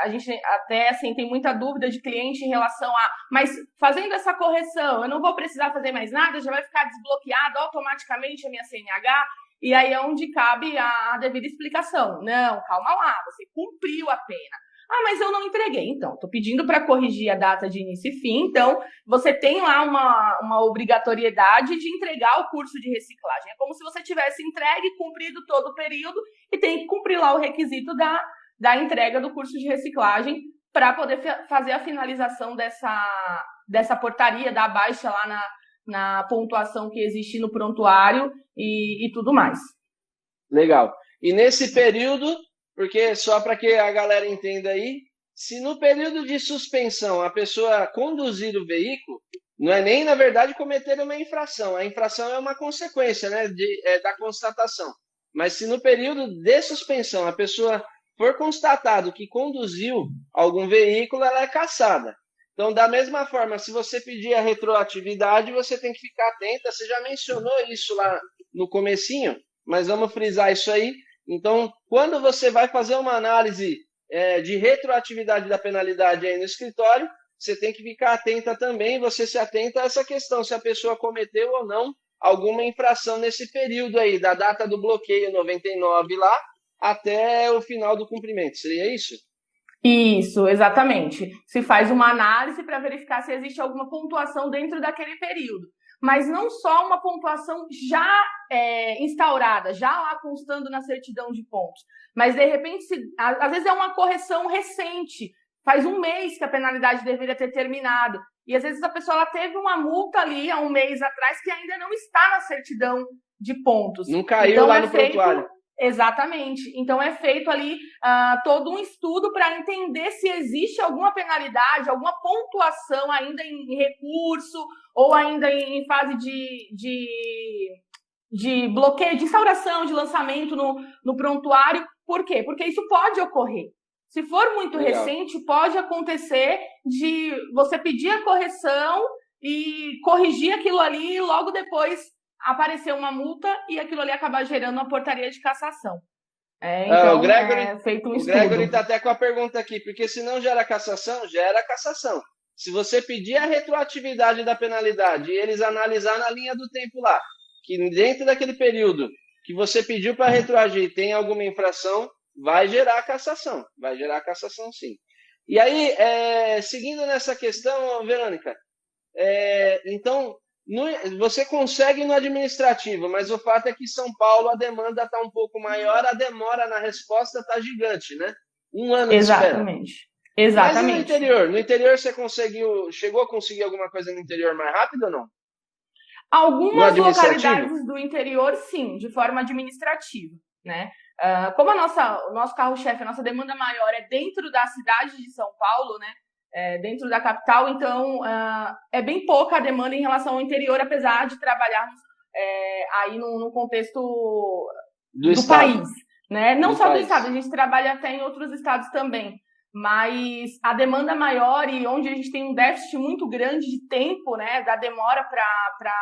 A gente até assim, tem muita dúvida de cliente em relação mas fazendo essa correção, eu não vou precisar fazer mais nada, já vai ficar desbloqueado automaticamente a minha CNH. e aí é onde cabe a devida explicação. Não, calma lá, você cumpriu a pena. Ah, mas eu não entreguei. Então, estou pedindo para corrigir a data de início e fim. Então, você tem lá uma obrigatoriedade de entregar o curso de reciclagem. É como se você tivesse entregue, cumprido todo o período e tem que cumprir lá o requisito da entrega do curso de reciclagem para poder fazer a finalização dessa portaria, da baixa lá na pontuação que existe no prontuário e tudo mais. Legal. E nesse período, porque só para que a galera entenda aí, se no período de suspensão a pessoa conduzir o veículo, não é nem, na verdade, cometer uma infração. A infração é uma consequência, né, da constatação. Mas se no período de suspensão a pessoa for constatado que conduziu algum veículo, ela é cassada. Então, da mesma forma, se você pedir a retroatividade, você tem que ficar atenta. Você já mencionou isso lá no comecinho, mas vamos frisar isso aí. Então, quando você vai fazer uma análise de retroatividade da penalidade aí no escritório, você tem que ficar atenta também, você se atenta a essa questão, se a pessoa cometeu ou não alguma infração nesse período aí, da data do bloqueio 99 lá, até o final do cumprimento. Seria isso? Isso, exatamente. Se faz uma análise para verificar se existe alguma pontuação dentro daquele período. Mas não só uma pontuação já instaurada, já lá constando na certidão de pontos. Mas, de repente, às vezes é uma correção recente. Faz um mês que a penalidade deveria ter terminado. E, às vezes, a pessoa ela teve uma multa ali há um mês atrás que ainda não está na certidão de pontos. Não caiu então, lá no prontuário. Exatamente. Então, é feito ali todo um estudo para entender se existe alguma penalidade, alguma pontuação ainda em recurso ou ainda em fase de bloqueio, de instauração, de lançamento no prontuário. Por quê? Porque isso pode ocorrer. Se for muito recente, pode acontecer de você pedir a correção e corrigir aquilo ali e logo depois aparecer uma multa e aquilo ali acabar gerando uma portaria de cassação. Então, o Gregory, é feito um estudo. O Gregory está até com a pergunta aqui, porque se não gera cassação, gera cassação. Se você pedir a retroatividade da penalidade e eles analisar na linha do tempo lá, que dentro daquele período que você pediu para retroagir tem alguma infração, vai gerar cassação. Vai gerar cassação, sim. E aí, seguindo nessa questão, Verônica, então, você consegue no administrativo, mas o fato é que em São Paulo a demanda está um pouco maior, a demora na resposta está gigante, né? 1 ano de espera. Exatamente. Mas e no interior? No interior você chegou a conseguir alguma coisa no interior mais rápido ou não? Algumas localidades do interior, sim, de forma administrativa, né? Como o nosso carro-chefe, a nossa demanda maior é dentro da cidade de São Paulo, né? Dentro da capital, então é bem pouca a demanda em relação ao interior, apesar de trabalharmos aí no contexto do país, né? Não só do estado, a gente trabalha até em outros estados também, mas a demanda maior e onde a gente tem um déficit muito grande de tempo, né, da demora para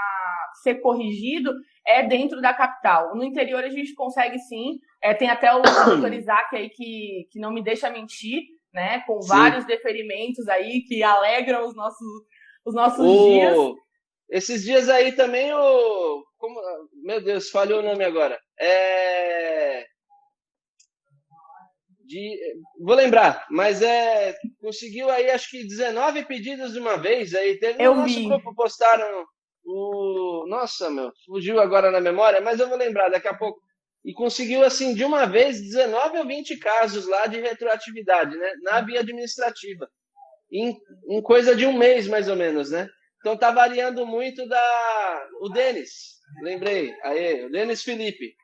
ser corrigido, é dentro da capital. No interior a gente consegue sim, tem até o doutor Isaac aí que não me deixa mentir, né, com vários deferimentos aí que alegram os nossos dias. Esses dias aí também meu Deus, falhou o nome agora. Vou lembrar, mas conseguiu aí acho que 19 pedidos de uma vez. Aí teve no nosso grupo, postaram nossa, fugiu agora na memória, mas eu vou lembrar daqui a pouco. E conseguiu, assim, de uma vez, 19 ou 20 casos lá de retroatividade, né? Na via administrativa. Em coisa de um mês, mais ou menos, né? Então tá variando muito o Denis, lembrei, o Denis Felipe.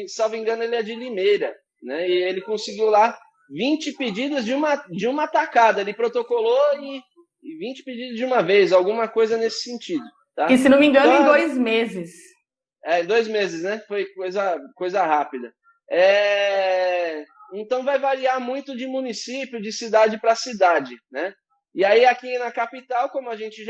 Salvo engano, ele é de Limeira, né? E ele conseguiu lá 20 pedidos de uma tacada. Ele protocolou e 20 pedidos de uma vez, alguma coisa nesse sentido. Tá? E se não me engano, então, em 2 meses. Em 2 meses, né? Foi coisa rápida. Então vai variar muito de município, de cidade para cidade, né? E aí aqui na capital, como a gente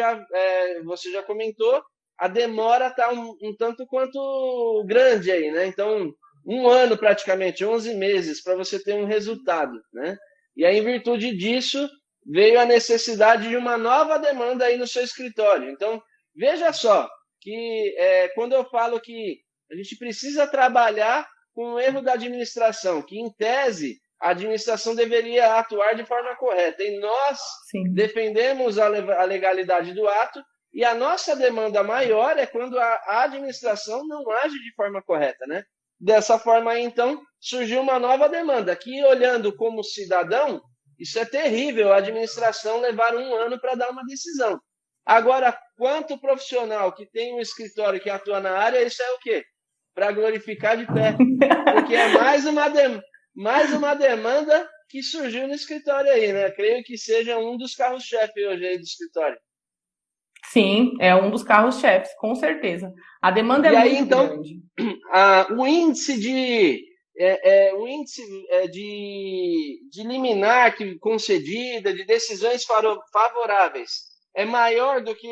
você já comentou, a demora está um tanto quanto grande aí, né? Então, 1 ano praticamente, 11 meses para você ter um resultado, né? E aí, em virtude disso, veio a necessidade de uma nova demanda aí no seu escritório. Então, veja só, que quando eu falo que a gente precisa trabalhar com o erro da administração, que em tese a administração deveria atuar de forma correta. E nós defendemos a legalidade do ato, e a nossa demanda maior é quando a administração não age de forma correta, né? Dessa forma aí, então, surgiu uma nova demanda, que olhando como cidadão, isso é terrível, a administração levar 1 ano para dar uma decisão. Agora, quanto profissional que tem um escritório que atua na área, isso é o quê? Para glorificar de pé. Porque é mais uma demanda que surgiu no escritório aí, né? Creio que seja um dos carros-chefe hoje aí do escritório. Sim, é um dos carros-chefes, com certeza. A demanda é muito grande. O índice de liminar concedida, de decisões favoráveis, é maior do que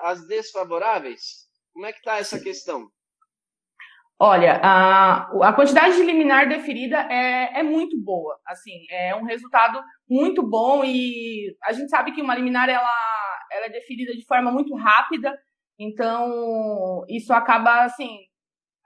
as desfavoráveis? Como é que está essa questão? Olha, a quantidade de liminar deferida é muito boa, assim, é um resultado muito bom, e a gente sabe que uma liminar ela é deferida de forma muito rápida, então isso acaba, assim,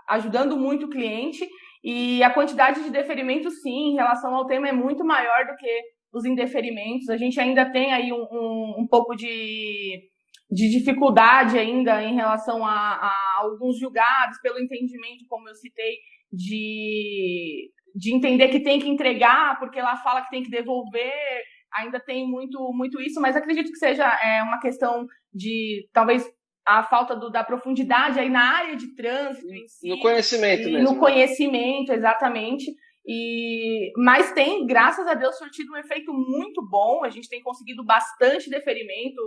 ajudando muito o cliente, e a quantidade de deferimentos, sim, em relação ao tema é muito maior do que os indeferimentos. A gente ainda tem aí um pouco de dificuldade ainda em relação a alguns julgados, pelo entendimento, como eu citei, de entender que tem que entregar, porque lá fala que tem que devolver, ainda tem muito isso, mas acredito que seja uma questão de, talvez, a falta da profundidade aí na área de trânsito em si. No conhecimento mesmo. No conhecimento, exatamente. Mas tem, graças a Deus, surtido um efeito muito bom. A gente tem conseguido bastante deferimento,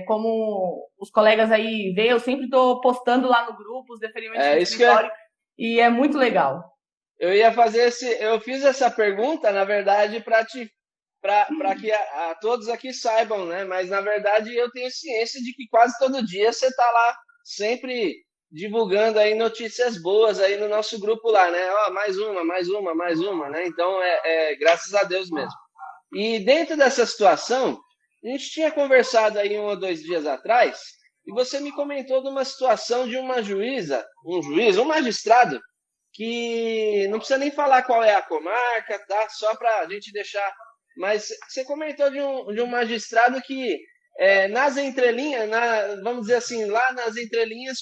como os colegas aí veem, eu sempre estou postando lá no grupo os deferimentos do escritório, e é muito legal. Eu fiz essa pergunta, na verdade, para que todos aqui saibam, né? Mas, na verdade, eu tenho ciência de que quase todo dia você está lá sempre divulgando aí notícias boas aí no nosso grupo lá, né? Mais uma, né? Então, graças a Deus mesmo. E dentro dessa situação, a gente tinha conversado aí 1 ou 2 dias atrás, e você me comentou de uma situação de uma juíza, um magistrado, que não precisa nem falar qual é a comarca, tá? Só para a gente deixar. Mas você comentou de um magistrado que, nas entrelinhas, vamos dizer assim, lá nas entrelinhas,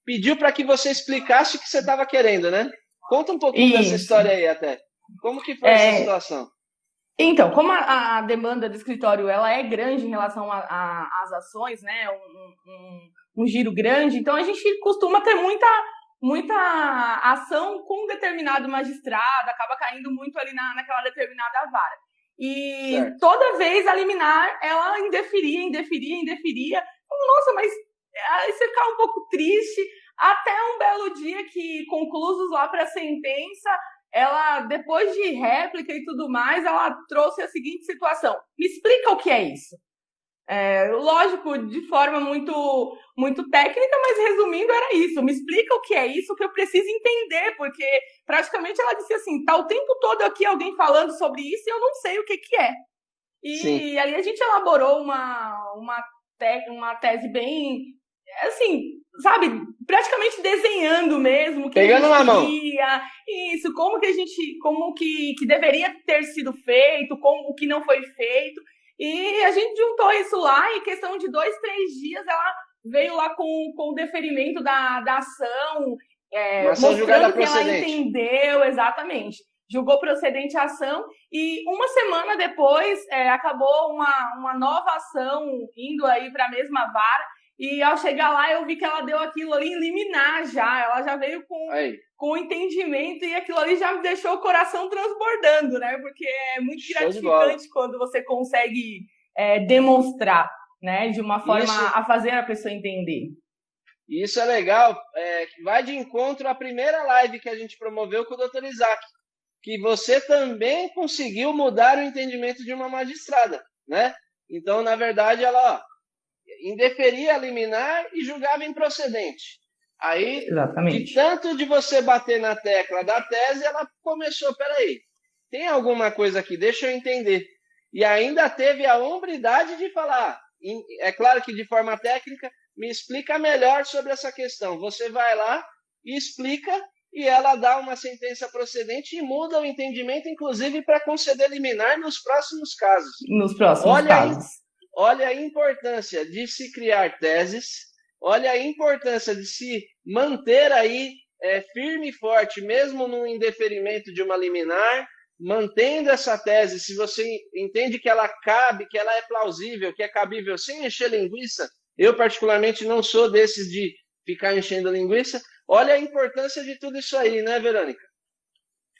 pediu para que você explicasse o que você estava querendo, né? Conta um pouquinho dessa história aí até. Como que foi essa situação? Então, como a demanda do escritório ela é grande em relação às ações, né? Um giro grande, então a gente costuma ter muita ação com um determinado magistrado, acaba caindo muito ali naquela determinada vara. E certo. Toda vez a liminar, ela indeferia. Nossa, mas aí você fica um pouco triste, até um belo dia que, conclusos lá para a sentença, ela, depois de réplica e tudo mais, ela trouxe a seguinte situação: me explica o que é isso. Lógico, de forma muito técnica, mas resumindo era isso: me explica o que é isso, que eu preciso entender, porque praticamente ela disse assim, tá o tempo todo aqui alguém falando sobre isso e eu não sei o que é. E ali a gente elaborou uma tese bem, assim, sabe, praticamente desenhando mesmo, pegando na mão. Isso, como que deveria ter sido feito, como o que não foi feito. E a gente juntou isso lá, e em questão de 2, 3 dias ela veio lá com o deferimento da ação, mostrando que ela entendeu exatamente. Julgou procedente a ação, e uma semana depois acabou uma nova ação indo aí para a mesma vara, e ao chegar lá eu vi que ela deu aquilo ali em liminar já, ela já veio com o entendimento, e aquilo ali já me deixou o coração transbordando, né? Porque é muito gratificante quando você consegue demonstrar, né? De uma forma a fazer a pessoa entender. Isso é legal, vai de encontro à primeira live que a gente promoveu com o Dr. Isaac, que você também conseguiu mudar o entendimento de uma magistrada, né? Então, na verdade, ela indeferia a liminar e julgava improcedente. Aí, exatamente. De tanto de você bater na tecla da tese, ela começou, peraí, tem alguma coisa aqui, deixa eu entender. E ainda teve a hombridade de falar, é claro que de forma técnica, me explica melhor sobre essa questão. Você vai lá e explica, e ela dá uma sentença procedente e muda o entendimento, inclusive para conceder liminar nos próximos casos. Nos próximos casos. Olha a importância de se criar teses, olha a importância de se manter aí firme e forte, mesmo no indeferimento de uma liminar, mantendo essa tese, se você entende que ela cabe, que ela é plausível, que é cabível, sem encher linguiça. Eu, particularmente, não sou desses de ficar enchendo linguiça. Olha a importância de tudo isso aí, né, Verônica?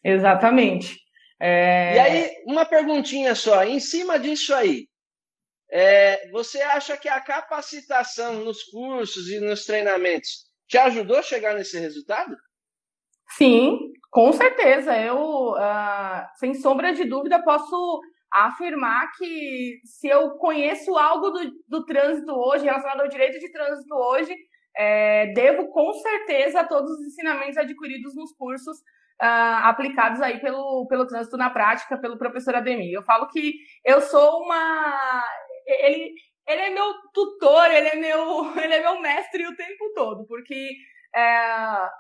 Exatamente. E aí, uma perguntinha só. Em cima disso aí, você acha que a capacitação nos cursos e nos treinamentos te ajudou a chegar nesse resultado? Sim, com certeza. Eu, sem sombra de dúvida, posso afirmar que se eu conheço algo do trânsito hoje, relacionado ao direito de trânsito hoje, devo com certeza a todos os ensinamentos adquiridos nos cursos aplicados aí pelo trânsito na prática, pelo professor Ademir. Eu falo que eu sou ele é meu tutor, ele é meu mestre o tempo todo, porque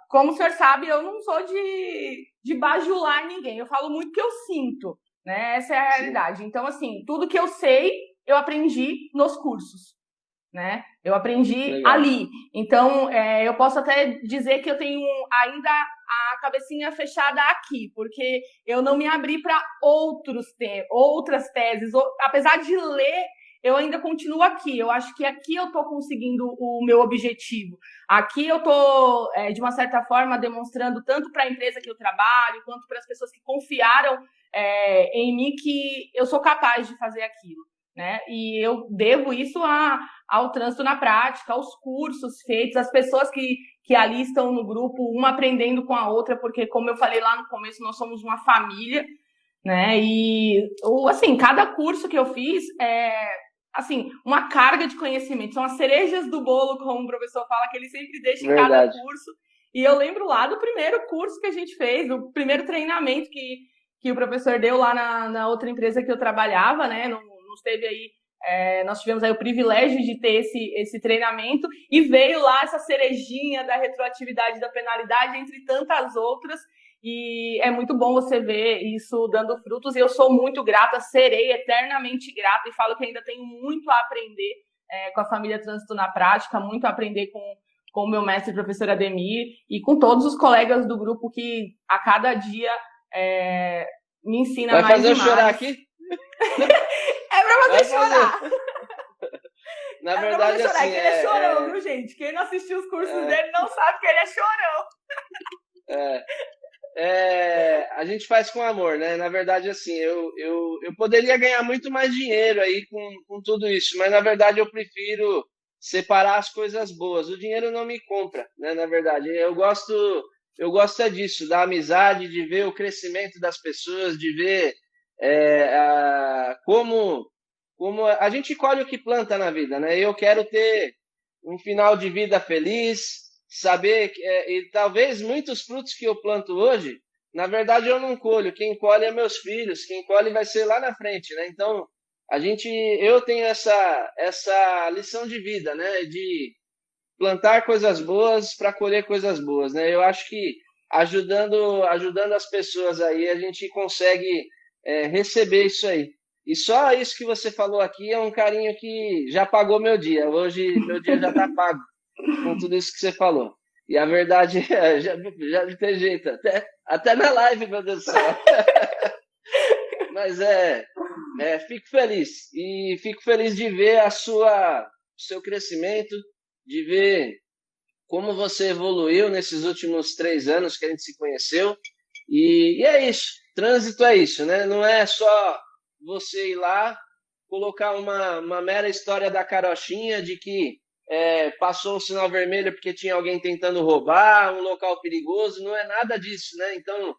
como o senhor sabe, eu não sou de bajular ninguém, eu falo muito o que eu sinto, né? Essa é a realidade. Então, assim, tudo que eu sei, eu aprendi nos cursos, né? Eu aprendi ali. Então, eu posso até dizer que eu tenho ainda a cabecinha fechada aqui, porque eu não me abri para outras teses. Apesar de ler, eu ainda continuo aqui. Eu acho que aqui eu estou conseguindo o meu objetivo. Aqui eu estou, de uma certa forma, demonstrando tanto para a empresa que eu trabalho, quanto para as pessoas que confiaram em mim que eu sou capaz de fazer aquilo, né? E eu devo isso ao trânsito na prática, aos cursos feitos, às pessoas que ali estão no grupo, uma aprendendo com a outra, porque, como eu falei lá no começo, nós somos uma família, né? E, assim, cada curso que eu fiz assim, uma carga de conhecimento. São as cerejas do bolo, como o professor fala, que ele sempre deixa em cada curso. E eu lembro lá do primeiro curso que a gente fez, do primeiro treinamento que o professor deu lá na outra empresa que eu trabalhava, né? Nos teve aí, nós tivemos aí o privilégio de ter esse treinamento, e veio lá essa cerejinha da retroatividade da penalidade, entre tantas outras. E é muito bom você ver isso dando frutos, e eu sou muito grata, serei eternamente grata, e falo que ainda tenho muito a aprender com a família Trânsito na Prática, muito a aprender com o meu mestre, professor Ademir, e com todos os colegas do grupo que a cada dia me ensina mais. Vai fazer eu chorar aqui? É pra você chorar. Na verdade, pra você chorar, assim, que ele é chorão, viu, gente? Quem não assistiu os cursos dele não sabe que ele é chorão. A gente faz com amor, né? Na verdade, assim, eu poderia ganhar muito mais dinheiro aí com tudo isso, mas na verdade eu prefiro separar as coisas boas. O dinheiro não me compra, né? Na verdade, eu gosto disso, da amizade, de ver o crescimento das pessoas, de ver como a gente colhe o que planta na vida, né? Eu quero ter um final de vida feliz, saber e talvez muitos frutos que eu planto hoje, na verdade eu não colho, quem colhe é meus filhos, quem colhe vai ser lá na frente, né? Então eu tenho essa lição de vida, né? De plantar coisas boas para colher coisas boas, né? Eu acho que ajudando as pessoas aí a gente consegue receber isso aí. E só isso que você falou aqui é um carinho que já pagou meu dia. Hoje meu dia já está pago com tudo isso que você falou. E a verdade já não tem jeito. Até na live, meu Deus do céu. Mas fico feliz. E fico feliz de ver o seu crescimento, de ver como você evoluiu nesses últimos 3 anos que a gente se conheceu. E é isso. Trânsito é isso, né? Não é só você ir lá, colocar uma mera história da carochinha de que passou um sinal vermelho porque tinha alguém tentando roubar, um local perigoso, não é nada disso, né? Então,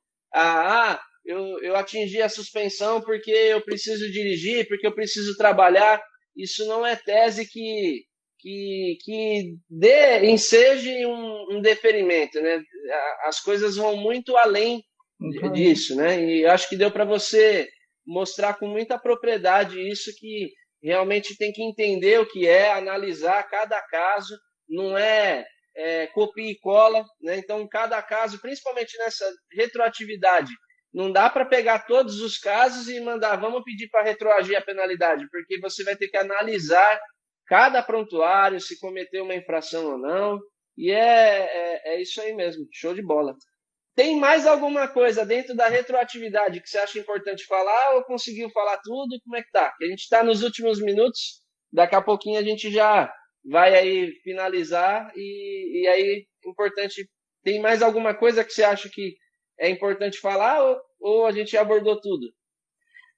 eu atingi a suspensão porque eu preciso dirigir, porque eu preciso trabalhar. Isso não é tese que enseje um deferimento, né? As coisas vão muito além disso, né? E eu acho que deu para você mostrar com muita propriedade isso, que realmente tem que entender o que analisar cada caso não é, copia e cola, né? Então, cada caso, principalmente nessa retroatividade, não dá para pegar todos os casos e mandar, vamos pedir para retroagir a penalidade, porque você vai ter que analisar cada prontuário, se cometeu uma infração ou não, e é isso aí mesmo, show de bola. Tem mais alguma coisa dentro da retroatividade que você acha importante falar ou conseguiu falar tudo? Como é que tá? A gente está nos últimos minutos, daqui a pouquinho a gente já vai aí finalizar e aí, importante, tem mais alguma coisa que você acha que é importante falar ou a gente abordou tudo?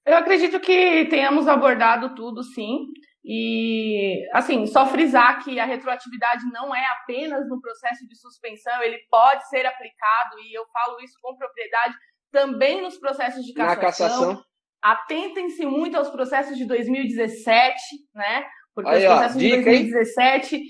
Eu acredito que tenhamos abordado tudo, sim. E, assim, só frisar que a retroatividade não é apenas no processo de suspensão, ele pode ser aplicado, e eu falo isso com propriedade, também nos processos de cassação. Na cassação. Atentem-se muito aos processos de 2017, né? Porque aí, os processos de 2017,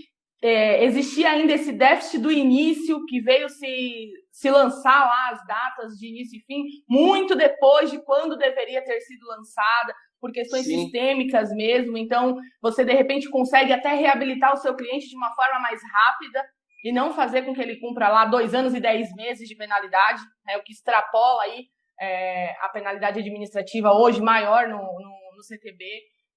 existia ainda esse déficit do início, que veio se lançar lá as datas de início e fim, muito depois de quando deveria ter sido lançada, por questões sistêmicas mesmo. Então, você, de repente, consegue até reabilitar o seu cliente de uma forma mais rápida e não fazer com que ele cumpra lá 2 anos e 10 meses de penalidade, né, o que extrapola aí, a penalidade administrativa hoje maior no CTB.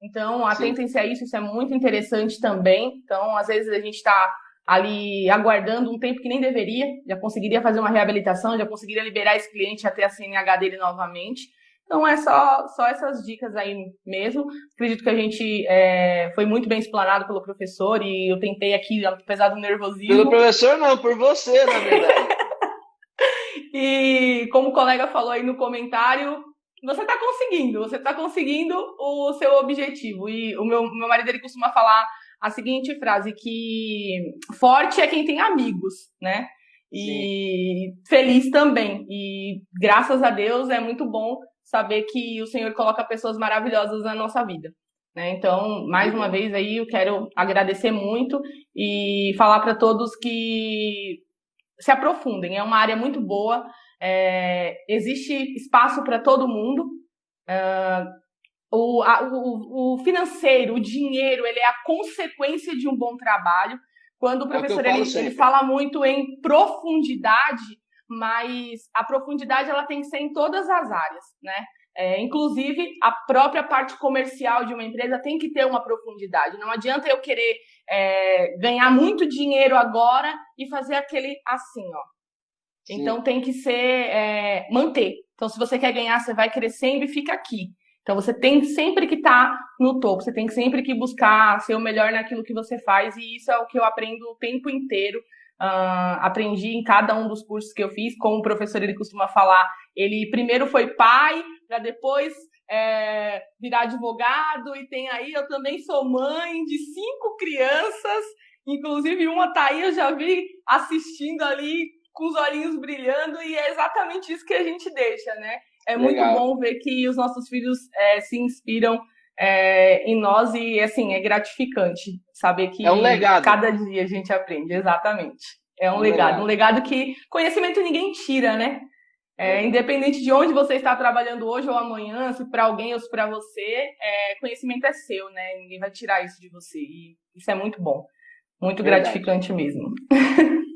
Então, atentem-se a isso é muito interessante também. Então, às vezes, a gente está ali aguardando um tempo que nem deveria, já conseguiria fazer uma reabilitação, já conseguiria liberar esse cliente até a CNH dele novamente. Então, é só essas dicas aí mesmo. Acredito que a gente foi muito bem explanado pelo professor e eu tentei aqui, apesar do nervosismo... Pelo professor não, por você, na verdade. E como o colega falou aí no comentário, você está conseguindo o seu objetivo. E o meu marido, ele costuma falar a seguinte frase, que forte é quem tem amigos, né? E feliz também. E graças a Deus é muito bom saber que o Senhor coloca pessoas maravilhosas na nossa vida, né? Então, mais uma vez aí, eu quero agradecer muito e falar para todos que se aprofundem. É uma área muito boa, existe espaço para todo mundo. O financeiro, o dinheiro, ele é a consequência de um bom trabalho. Quando o professor ele fala muito em profundidade, mas a profundidade ela tem que ser em todas as áreas, né? Inclusive, a própria parte comercial de uma empresa tem que ter uma profundidade. Não adianta eu querer ganhar muito dinheiro agora e fazer aquele assim, ó. Sim. Então, tem que ser manter. Então, se você quer ganhar, você vai crescendo e fica aqui. Então, você tem sempre que estar no topo, você tem sempre que buscar ser o melhor naquilo que você faz, e isso é o que eu aprendo o tempo inteiro. Aprendi em cada um dos cursos que eu fiz. Como o professor ele costuma falar, ele primeiro foi pai, para depois virar advogado, e tem aí, eu também sou mãe de 5 crianças, inclusive uma tá aí, eu já vi assistindo ali com os olhinhos brilhando, e é exatamente isso que a gente deixa, né? É muito bom ver que os nossos filhos se inspiram em nós, e assim, é gratificante saber que cada dia a gente aprende, exatamente. É um legado que conhecimento ninguém tira, né? Independente de onde você está trabalhando hoje ou amanhã, se para alguém ou se para você, conhecimento é seu, né? Ninguém vai tirar isso de você, e isso é muito bom, muito gratificante mesmo.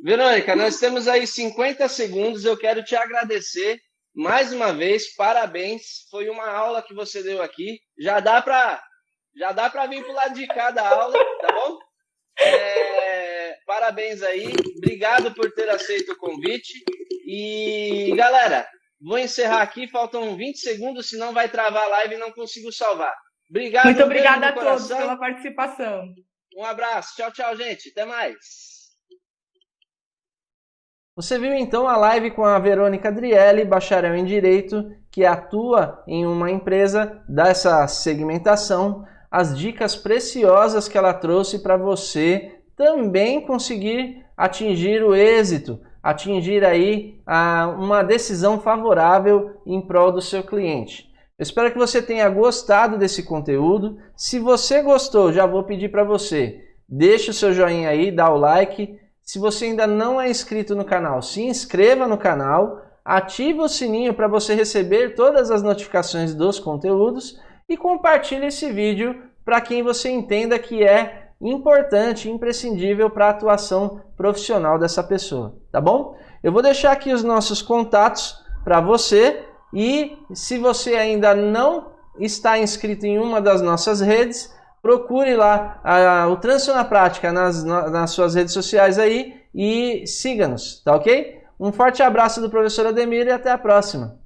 Verônica, nós temos aí 50 segundos, eu quero te agradecer mais uma vez, parabéns, foi uma aula que você deu aqui, já dá para vir pro lado de cá da aula, tá bom? Parabéns aí, obrigado por ter aceito o convite, e galera, vou encerrar aqui, faltam 20 segundos, senão vai travar a live e não consigo salvar. Obrigado. Muito obrigada a todos pela participação. Um abraço, tchau, gente, até mais. Você viu então a live com a Verônica Adriele, bacharel em Direito, que atua em uma empresa dessa segmentação, as dicas preciosas que ela trouxe para você também conseguir atingir o êxito, atingir aí uma decisão favorável em prol do seu cliente. Eu espero que você tenha gostado desse conteúdo. Se você gostou, já vou pedir para você, deixa o seu joinha aí, dá o like. Se você ainda não é inscrito no canal, se inscreva no canal, ative o sininho para você receber todas as notificações dos conteúdos e compartilhe esse vídeo para quem você entenda que é importante, imprescindível para a atuação profissional dessa pessoa, tá bom? Eu vou deixar aqui os nossos contatos para você e se você ainda não está inscrito em uma das nossas redes, procure lá o Trânsito na Prática nas suas redes sociais aí e siga-nos, tá ok? Um forte abraço do professor Ademir e até a próxima!